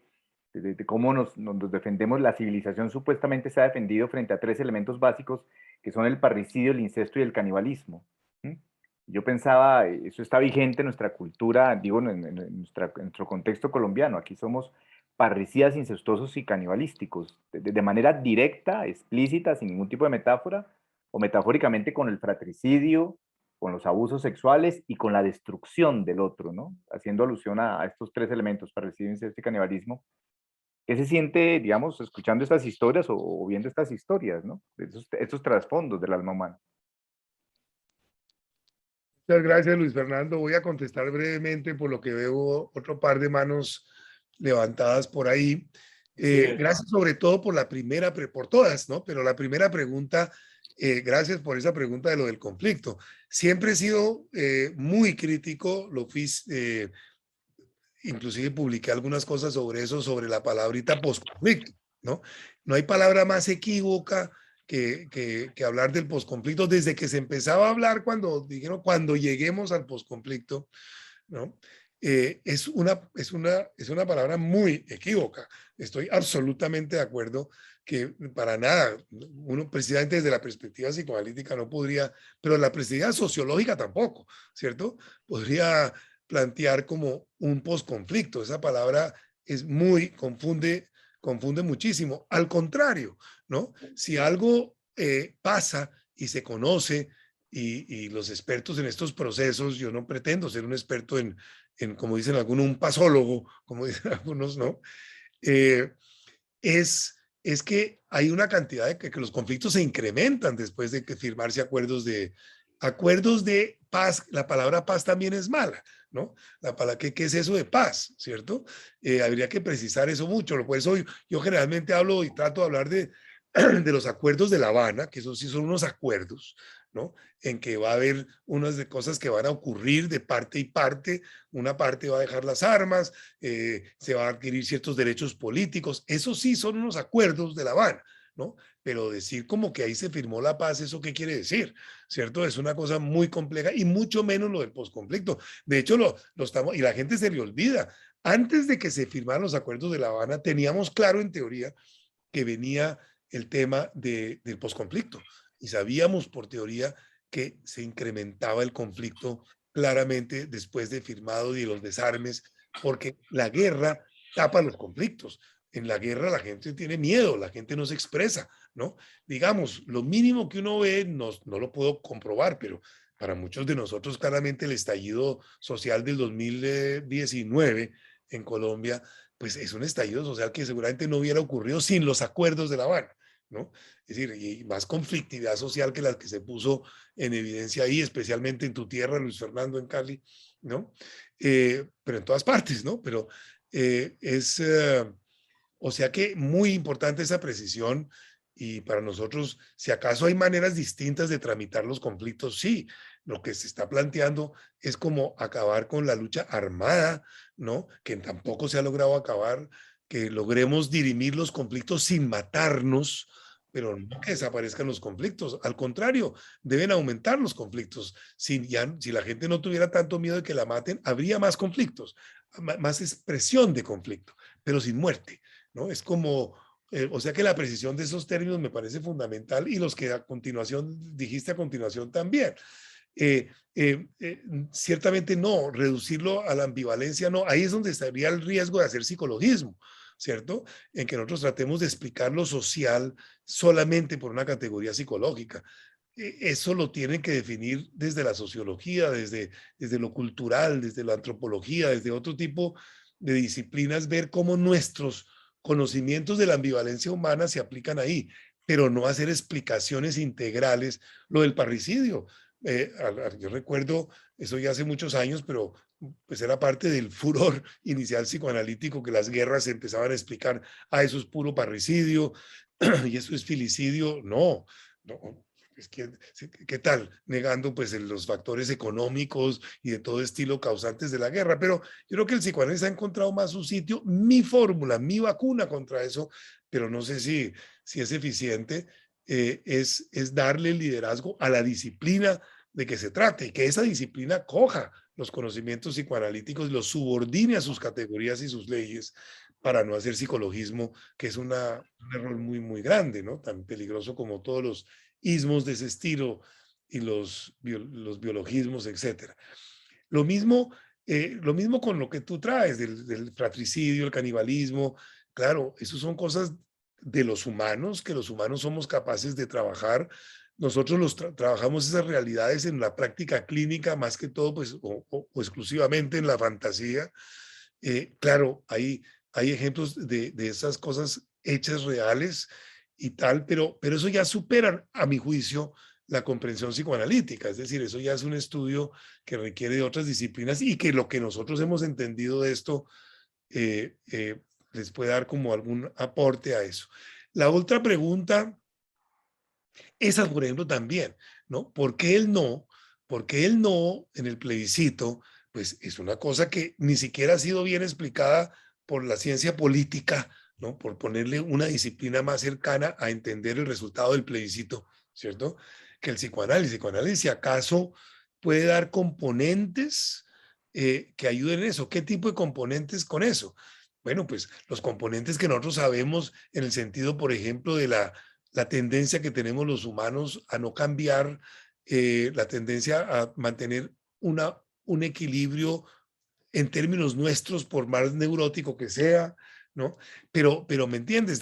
[SPEAKER 4] de cómo nos defendemos, la civilización supuestamente se ha defendido frente a tres elementos básicos que son el parricidio, el incesto y el canibalismo. Yo pensaba, eso está vigente en nuestra cultura, digo, en nuestro contexto colombiano. Aquí somos parricidas, incestuosos y canibalísticos, de manera directa, explícita, sin ningún tipo de metáfora, o metafóricamente con el fratricidio, con los abusos sexuales y con la destrucción del otro, ¿no? Haciendo alusión a estos tres elementos, parricidio, incesto y canibalismo. ¿Qué se siente, digamos, escuchando estas historias o viendo estas historias, ¿no? Estos trasfondos del alma humana.
[SPEAKER 2] Muchas gracias, Luis Fernando. Voy a contestar brevemente por lo que veo otro par de manos levantadas por ahí. Gracias sobre todo por la primera, por todas, ¿no? Pero la primera pregunta, gracias por esa pregunta de lo del conflicto. Siempre he sido muy crítico, lo fui, inclusive publiqué algunas cosas sobre eso, sobre la palabrita posconflicto, ¿no? No hay palabra más equívoca que hablar del posconflicto desde que se empezaba a hablar cuando dijeron cuando lleguemos al posconflicto, ¿no? Es una palabra muy equívoca. Estoy absolutamente de acuerdo que para nada, uno precisamente desde la perspectiva psicoanalítica no podría, pero la perspectiva sociológica tampoco, ¿cierto? Podría plantear como un posconflicto. Esa palabra es confunde muchísimo. Al contrario, ¿no? Si algo pasa y se conoce y los expertos en estos procesos, yo no pretendo ser un experto como dicen algunos, un pasólogo, como dicen algunos, ¿no? Es que hay una cantidad que los conflictos se incrementan después de que firmarse acuerdos de paz, la palabra paz también es mala, ¿no? ¿Qué es eso de paz, cierto? Habría que precisar eso mucho. Por eso yo generalmente hablo y trato de hablar de los acuerdos de La Habana, que esos sí son unos acuerdos, ¿no? En que va a haber unas de cosas que van a ocurrir de parte y parte. Una parte va a dejar las armas, se van a adquirir ciertos derechos políticos. Esos sí son unos acuerdos de La Habana, ¿no? Pero decir como que ahí se firmó la paz, ¿eso qué quiere decir? ¿Cierto? Es una cosa muy compleja y mucho menos lo del posconflicto. De hecho, lo estamos, y la gente se le olvida. Antes de que se firmaran los acuerdos de La Habana, teníamos claro en teoría que venía el tema del posconflicto y sabíamos por teoría que se incrementaba el conflicto claramente después de firmado y los desarmes, porque la guerra tapa los conflictos. En la guerra la gente tiene miedo, la gente no se expresa, ¿no? Digamos, lo mínimo que uno ve, no lo puedo comprobar, pero para muchos de nosotros claramente el estallido social del 2019 en Colombia, pues es un estallido social que seguramente no hubiera ocurrido sin los acuerdos de La Habana, ¿no? Es decir, y más conflictividad social que la que se puso en evidencia ahí, especialmente en tu tierra, Luis Fernando, en Cali, ¿no? Pero en todas partes, ¿no? Pero o sea que muy importante esa precisión y para nosotros, si acaso hay maneras distintas de tramitar los conflictos, sí, lo que se está planteando es como acabar con la lucha armada, ¿no? Que tampoco se ha logrado acabar, que logremos dirimir los conflictos sin matarnos, pero no que desaparezcan los conflictos. Al contrario, deben aumentar los conflictos. Si la gente no tuviera tanto miedo de que la maten, habría más conflictos, más expresión de conflicto, pero sin muerte, ¿no? Es como, o sea que la precisión de esos términos me parece fundamental y los que a continuación, dijiste a continuación también. Ciertamente no, reducirlo a la ambivalencia no, ahí es donde estaría el riesgo de hacer psicologismo, ¿cierto? En que nosotros tratemos de explicar lo social solamente por una categoría psicológica. Eso lo tienen que definir desde la sociología, desde lo cultural, desde la antropología, desde otro tipo de disciplinas, ver cómo nuestros conocimientos de la ambivalencia humana se aplican ahí, pero no hacer explicaciones integrales. Lo del parricidio, yo recuerdo, eso ya hace muchos años, pero pues era parte del furor inicial psicoanalítico que las guerras se empezaban a explicar, eso es puro parricidio y eso es filicidio. No, no. Es que, ¿qué tal? Negando pues los factores económicos y de todo estilo causantes de la guerra. Pero yo creo que el psicoanálisis ha encontrado más su sitio, mi fórmula, mi vacuna contra eso, pero no sé si es eficiente, es darle el liderazgo a la disciplina de que se trate y que esa disciplina coja los conocimientos psicoanalíticos y los subordine a sus categorías y sus leyes para no hacer psicologismo, que es un error muy, muy grande, ¿no? Tan peligroso como todos los ismos de ese estilo y los biologismos, etcétera. Lo mismo con lo que tú traes del fratricidio, el canibalismo. Claro, eso son cosas de los humanos, que los humanos somos capaces de trabajar. Nosotros trabajamos esas realidades en la práctica clínica, más que todo, pues, o exclusivamente en la fantasía. Claro, hay ejemplos de esas cosas hechas reales y tal, pero eso ya superan, a mi juicio, la comprensión psicoanalítica. Es decir, eso ya es un estudio que requiere de otras disciplinas y que lo que nosotros hemos entendido de esto les puede dar como algún aporte a eso. La otra pregunta, esa por ejemplo también, ¿no? ¿Por qué el no? ¿Por qué el no en el plebiscito? Pues es una cosa que ni siquiera ha sido bien explicada por la ciencia política, ¿no? Por ponerle una disciplina más cercana a entender el resultado del plebiscito, ¿cierto? Que el psicoanálisis. El psicoanálisis, si acaso, puede dar componentes que ayuden en eso. ¿Qué tipo de componentes con eso? Bueno, pues los componentes que nosotros sabemos en el sentido, por ejemplo, de la tendencia que tenemos los humanos a no cambiar, la tendencia a mantener un equilibrio en términos nuestros, por más neurótico que sea, ¿no? Pero ¿me entiendes?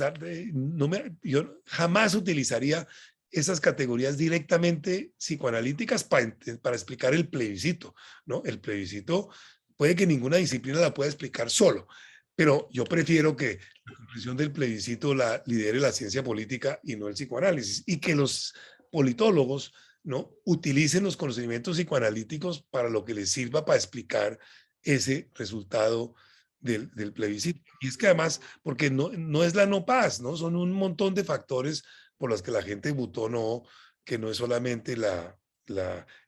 [SPEAKER 2] Yo jamás utilizaría esas categorías directamente psicoanalíticas para explicar el plebiscito, ¿no? El plebiscito puede que ninguna disciplina la pueda explicar solo, pero yo prefiero que la comprensión del plebiscito la lidere la ciencia política y no el psicoanálisis, y que los politólogos ¿no? Utilicen los conocimientos psicoanalíticos para lo que les sirva para explicar ese resultado del plebiscito. Y es que además, porque no es la no paz, ¿no? Son un montón de factores por los que la gente votó no, que no es solamente es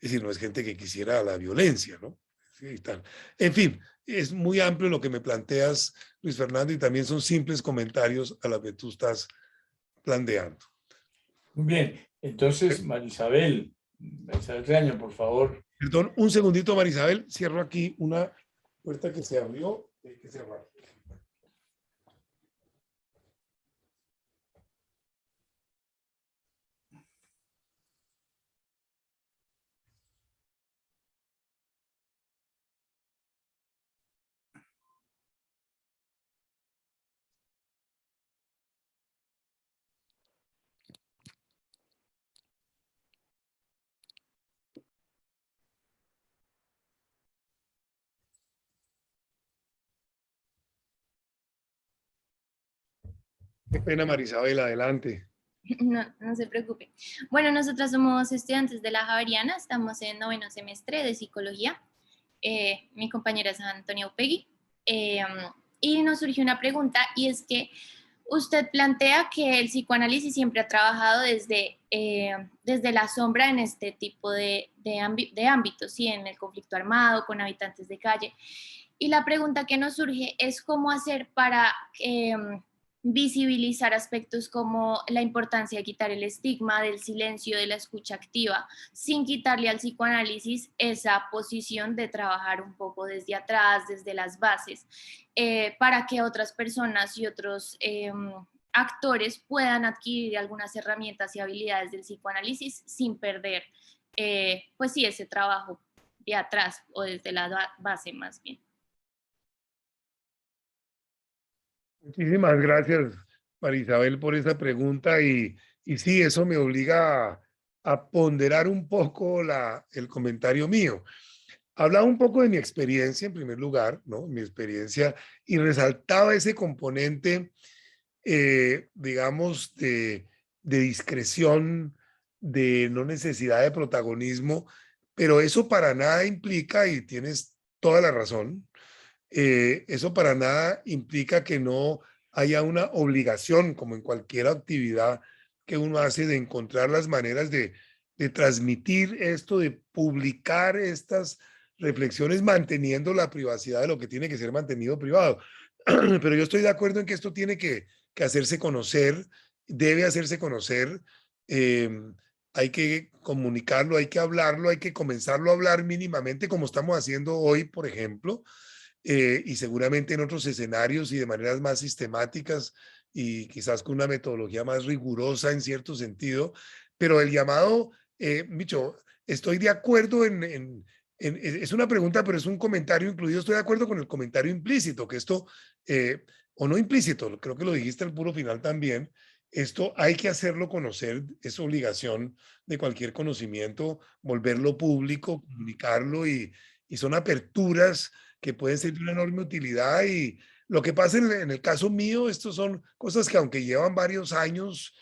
[SPEAKER 2] decir, no es gente que quisiera la violencia, ¿no? Sí, y tal. En fin, es muy amplio lo que me planteas, Luis Fernando, y también son simples comentarios a lo que tú estás planteando.
[SPEAKER 1] Muy bien, entonces Marisabel Reaño, por favor.
[SPEAKER 2] Perdón, un segundito, Marisabel, cierro aquí una puerta que se abrió, hay que cerrar. Qué pena, Marisabel, adelante.
[SPEAKER 5] No se preocupe. Bueno, nosotras somos estudiantes de la Javeriana, estamos en 9º semestre de psicología. Mi compañera es Antonia Upegui. Y nos surgió una pregunta, y es que usted plantea que el psicoanálisis siempre ha trabajado desde la sombra en este tipo de ámbitos, ¿sí? En el conflicto armado, con habitantes de calle. Y la pregunta que nos surge es cómo hacer para visibilizar aspectos como la importancia de quitar el estigma del silencio, de la escucha activa, sin quitarle al psicoanálisis esa posición de trabajar un poco desde atrás, desde las bases, para que otras personas y otros actores puedan adquirir algunas herramientas y habilidades del psicoanálisis sin perder, pues sí, ese trabajo de atrás o desde la base más bien.
[SPEAKER 2] Muchísimas gracias, Marisabel, por esa pregunta y sí, eso me obliga a ponderar un poco el comentario mío. Hablaba un poco de mi experiencia en primer lugar, ¿no? Mi experiencia y resaltaba ese componente, digamos, de discreción, de no necesidad de protagonismo, pero eso para nada implica, y tienes toda la razón, eso para nada implica que no haya una obligación, como en cualquier actividad que uno hace, de encontrar las maneras de transmitir esto, de publicar estas reflexiones, manteniendo la privacidad de lo que tiene que ser mantenido privado. Pero yo estoy de acuerdo en que esto tiene que hacerse conocer, debe hacerse conocer. eh, Hay que comunicarlo, hay que hablarlo, hay que comenzarlo a hablar mínimamente, como estamos haciendo hoy, por ejemplo, y seguramente en otros escenarios y de maneras más sistemáticas y quizás con una metodología más rigurosa en cierto sentido, pero el llamado, Micho, estoy de acuerdo es una pregunta, pero es un comentario incluido, estoy de acuerdo con el comentario implícito, que esto, o no implícito, creo que lo dijiste al puro final también, esto hay que hacerlo conocer, es obligación de cualquier conocimiento, volverlo público, comunicarlo y son aperturas que pueden ser de una enorme utilidad. Y lo que pasa en el caso mío, estos son cosas que aunque llevan varios años,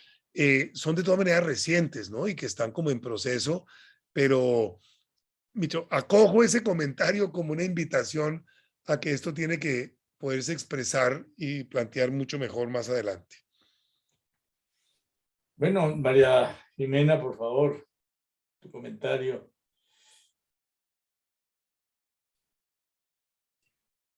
[SPEAKER 2] son de todas maneras recientes, ¿no? Y que están como en proceso, pero Micho, acojo ese comentario como una invitación a que esto tiene que poderse expresar y plantear mucho mejor más adelante.
[SPEAKER 1] Bueno, María Jimena, por favor, tu comentario.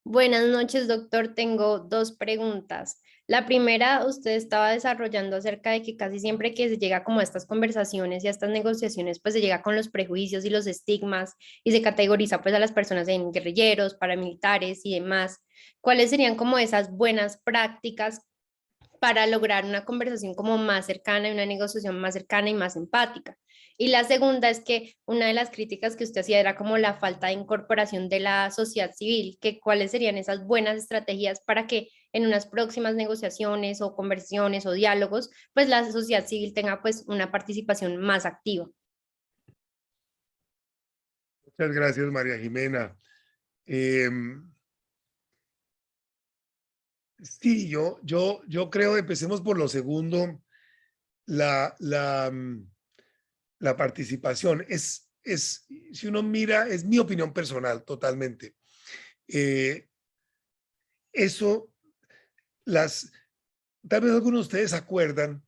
[SPEAKER 6] Buenas noches, doctor. Tengo dos preguntas. La primera, usted estaba desarrollando acerca de que casi siempre que se llega como a estas conversaciones y a estas negociaciones, pues se llega con los prejuicios y los estigmas y se categoriza pues a las personas en guerrilleros, paramilitares y demás. ¿Cuáles serían como esas buenas prácticas para lograr una conversación como más cercana y una negociación más cercana y más empática? Y la segunda es que una de las críticas que usted hacía era como la falta de incorporación de la sociedad civil, que cuáles serían esas buenas estrategias para que en unas próximas negociaciones o conversaciones o diálogos, pues la sociedad civil tenga pues una participación más activa.
[SPEAKER 2] Muchas gracias, María Jimena. Sí, yo creo, empecemos por lo segundo, la la participación si uno mira, es mi opinión personal totalmente. Eso, tal vez algunos de ustedes se acuerdan,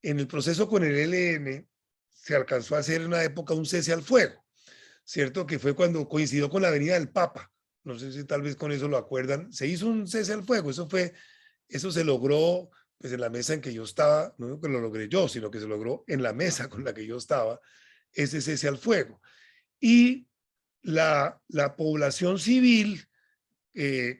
[SPEAKER 2] en el proceso con el ELN se alcanzó a hacer en una época un cese al fuego, ¿cierto? Que fue cuando coincidió con la venida del Papa. No sé si tal vez con eso lo acuerdan. Se hizo un cese al fuego. Eso se logró pues en la mesa en que yo estaba, no digo que lo logré yo, sino que se logró en la mesa con la que yo estaba, ese cese al fuego. Y la población civil,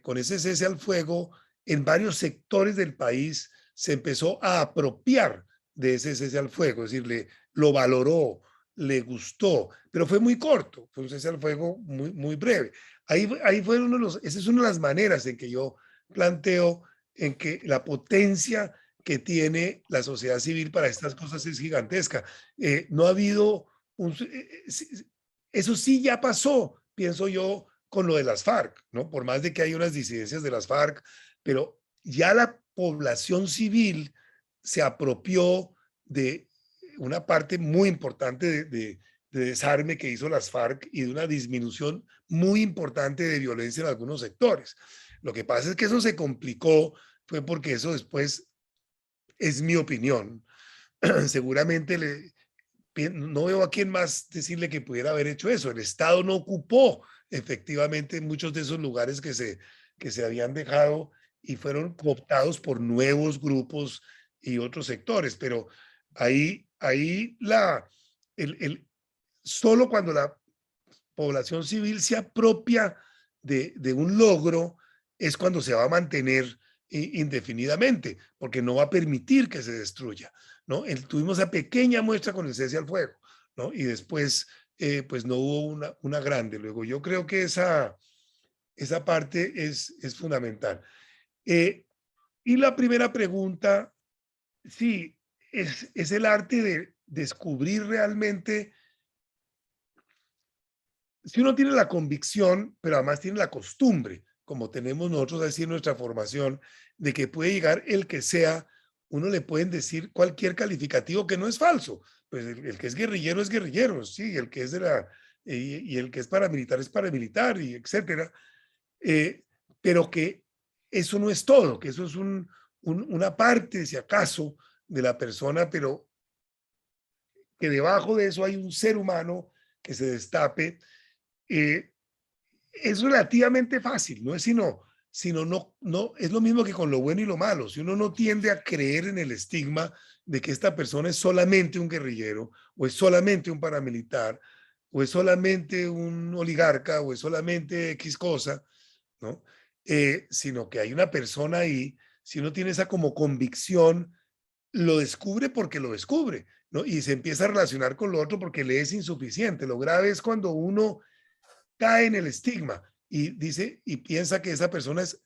[SPEAKER 2] con ese cese al fuego, en varios sectores del país se empezó a apropiar de ese cese al fuego, es decir, lo valoró, le gustó, pero fue muy corto, fue un cese al fuego muy, muy breve. Ahí fue esa es una de las maneras en que yo planteo en que la potencia que tiene la sociedad civil para estas cosas es gigantesca. No ha habido eso sí ya pasó, pienso yo, con lo de las FARC, ¿no? Por más de que hay unas disidencias de las FARC, pero ya la población civil se apropió de una parte muy importante de desarme que hizo las FARC y de una disminución muy importante de violencia en algunos sectores. Lo que pasa es que eso se complicó, fue porque eso después, es mi opinión, seguramente no veo a quién más decirle que pudiera haber hecho eso. El Estado no ocupó efectivamente muchos de esos lugares que se habían dejado y fueron cooptados por nuevos grupos y otros sectores, pero ahí solo cuando la población civil se apropia de un logro es cuando se va a mantener indefinidamente, porque no va a permitir que se destruya, ¿no? Tuvimos esa pequeña muestra con el cese al fuego, ¿no? Y después, pues no hubo una grande. Luego, yo creo que esa parte es fundamental. Y la primera pregunta, sí, es el arte de descubrir realmente, si uno tiene la convicción, pero además tiene la costumbre, como tenemos nosotros así en nuestra formación, de que puede llegar el que sea, uno le pueden decir cualquier calificativo que no es falso. Pues el que es guerrillero, sí, el que es y el que es paramilitar, y etcétera. Pero que eso no es todo, que eso es una parte, si acaso, de la persona, pero que debajo de eso hay un ser humano que se destape. Es relativamente fácil, no es sino no, es lo mismo que con lo bueno y lo malo. Si uno no tiende a creer en el estigma de que esta persona es solamente un guerrillero, o es solamente un paramilitar, o es solamente un oligarca, o es solamente X cosa, ¿no? Sino que hay una persona ahí, si uno tiene esa como convicción, lo descubre porque lo descubre, ¿no? Y se empieza a relacionar con lo otro porque le es insuficiente. Lo grave es cuando uno cae en el estigma y dice y piensa que esa persona es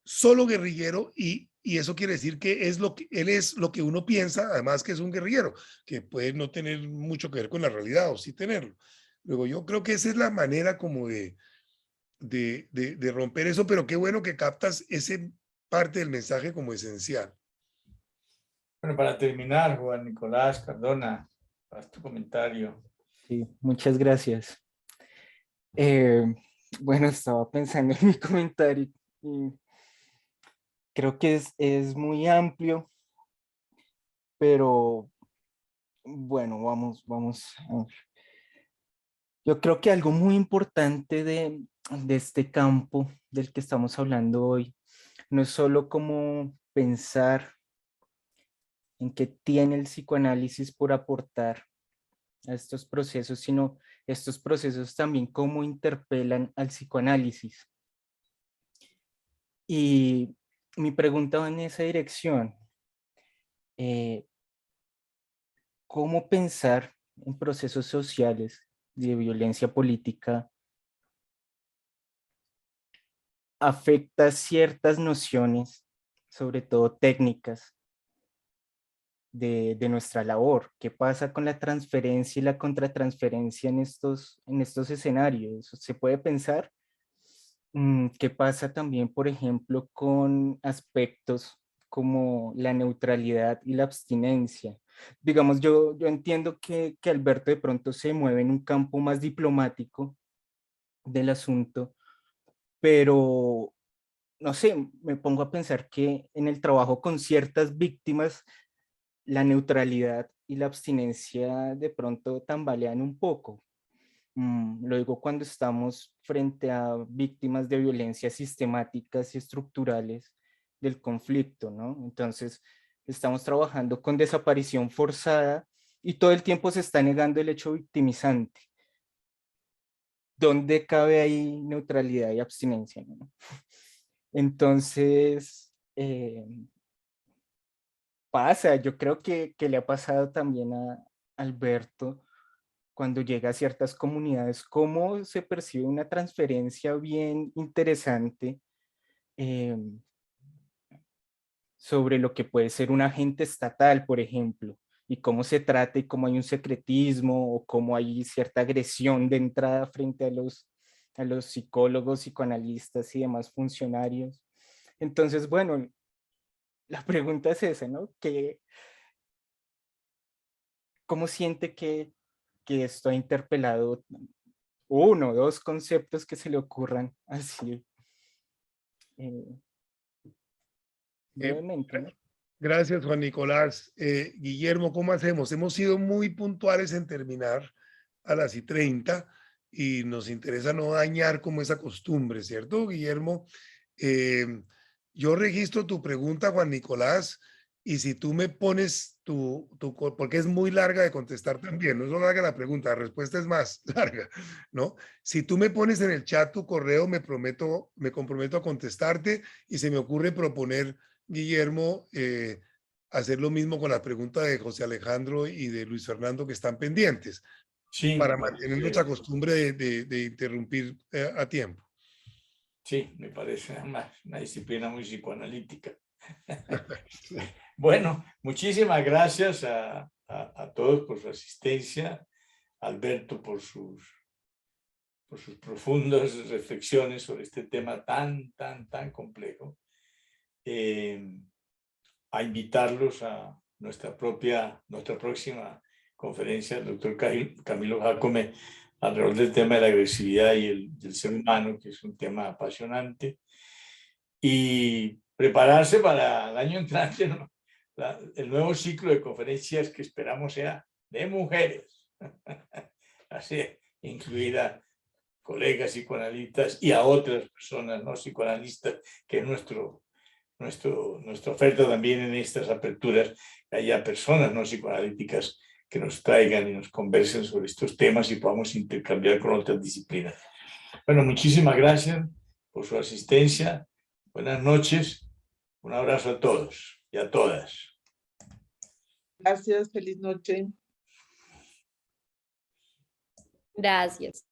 [SPEAKER 2] solo guerrillero y eso quiere decir que él es lo que uno piensa, además que es un guerrillero, que puede no tener mucho que ver con la realidad o sí tenerlo. Luego yo creo que esa es la manera como de romper eso, pero qué bueno que captas ese parte del mensaje como esencial.
[SPEAKER 1] Bueno, para terminar, Juan Nicolás Cardona, haz tu comentario.
[SPEAKER 7] Sí, muchas gracias. Bueno, estaba pensando en mi comentario y creo que es muy amplio, pero bueno, vamos a ver. Yo creo que algo muy importante de este campo del que estamos hablando hoy no es solo como pensar en qué tiene el psicoanálisis por aportar a estos procesos, sino estos procesos también cómo interpelan al psicoanálisis. Y mi pregunta va en esa dirección. ¿Cómo pensar en procesos sociales de violencia política afecta ciertas nociones, sobre todo técnicas, de nuestra labor? ¿Qué pasa con la transferencia y la contratransferencia en estos escenarios? ¿Se puede pensar? ¿Qué pasa también, por ejemplo, con aspectos como la neutralidad y la abstinencia? Digamos, yo entiendo que Alberto de pronto se mueve en un campo más diplomático del asunto, pero no sé, me pongo a pensar que en el trabajo con ciertas víctimas, la neutralidad y la abstinencia de pronto tambalean un poco. Lo digo cuando estamos frente a víctimas de violencias sistemáticas y estructurales del conflicto, ¿no? Entonces, estamos trabajando con desaparición forzada y todo el tiempo se está negando el hecho victimizante. ¿Dónde cabe ahí neutralidad y abstinencia, ¿no? Entonces, pasa, yo creo que le ha pasado también a Alberto cuando llega a ciertas comunidades, cómo se percibe una transferencia bien interesante sobre lo que puede ser un agente estatal, por ejemplo, y cómo se trata y cómo hay un secretismo o cómo hay cierta agresión de entrada frente a los psicólogos, psicoanalistas y demás funcionarios. Entonces, bueno, la pregunta es esa, ¿no? ¿Cómo siente que esto ha interpelado uno o dos conceptos que se le ocurran así brevemente, ¿no?
[SPEAKER 2] Gracias, Juan Nicolás. Guillermo, ¿cómo hacemos? Hemos sido muy puntuales en terminar a las 1:30 y nos interesa no dañar como esa costumbre, ¿cierto, Guillermo? Yo registro tu pregunta, Juan Nicolás, y si tú me pones porque es muy larga de contestar también, no es larga la pregunta, la respuesta es más larga, ¿no? Si tú me pones en el chat tu correo, me comprometo a contestarte y se me ocurre proponer, Guillermo, hacer lo mismo con la pregunta de José Alejandro y de Luis Fernando que están pendientes,
[SPEAKER 1] Sí,
[SPEAKER 2] para
[SPEAKER 1] me
[SPEAKER 2] mantener
[SPEAKER 1] parece,
[SPEAKER 2] nuestra costumbre de interrumpir a tiempo.
[SPEAKER 1] sí, me parece una disciplina muy psicoanalítica.
[SPEAKER 2] Sí.
[SPEAKER 1] Bueno, muchísimas gracias a todos por su asistencia, Alberto por sus profundas reflexiones sobre este tema tan complejo. A invitarlos a nuestra próxima conferencia del doctor Camilo Jácome alrededor del tema de la agresividad y del ser humano, que es un tema apasionante, y prepararse para el año entrante, ¿no? El nuevo ciclo de conferencias que esperamos sea de mujeres, así incluida colegas psicoanalistas y a otras personas no psicoanalistas, que es nuestra oferta también en estas aperturas, que haya personas no psicoanalíticas que nos traigan y nos conversen sobre estos temas y podamos intercambiar con otras disciplinas. Bueno, muchísimas gracias por su asistencia. Buenas noches. Un abrazo a todos y a todas.
[SPEAKER 8] Gracias, feliz noche.
[SPEAKER 6] Gracias.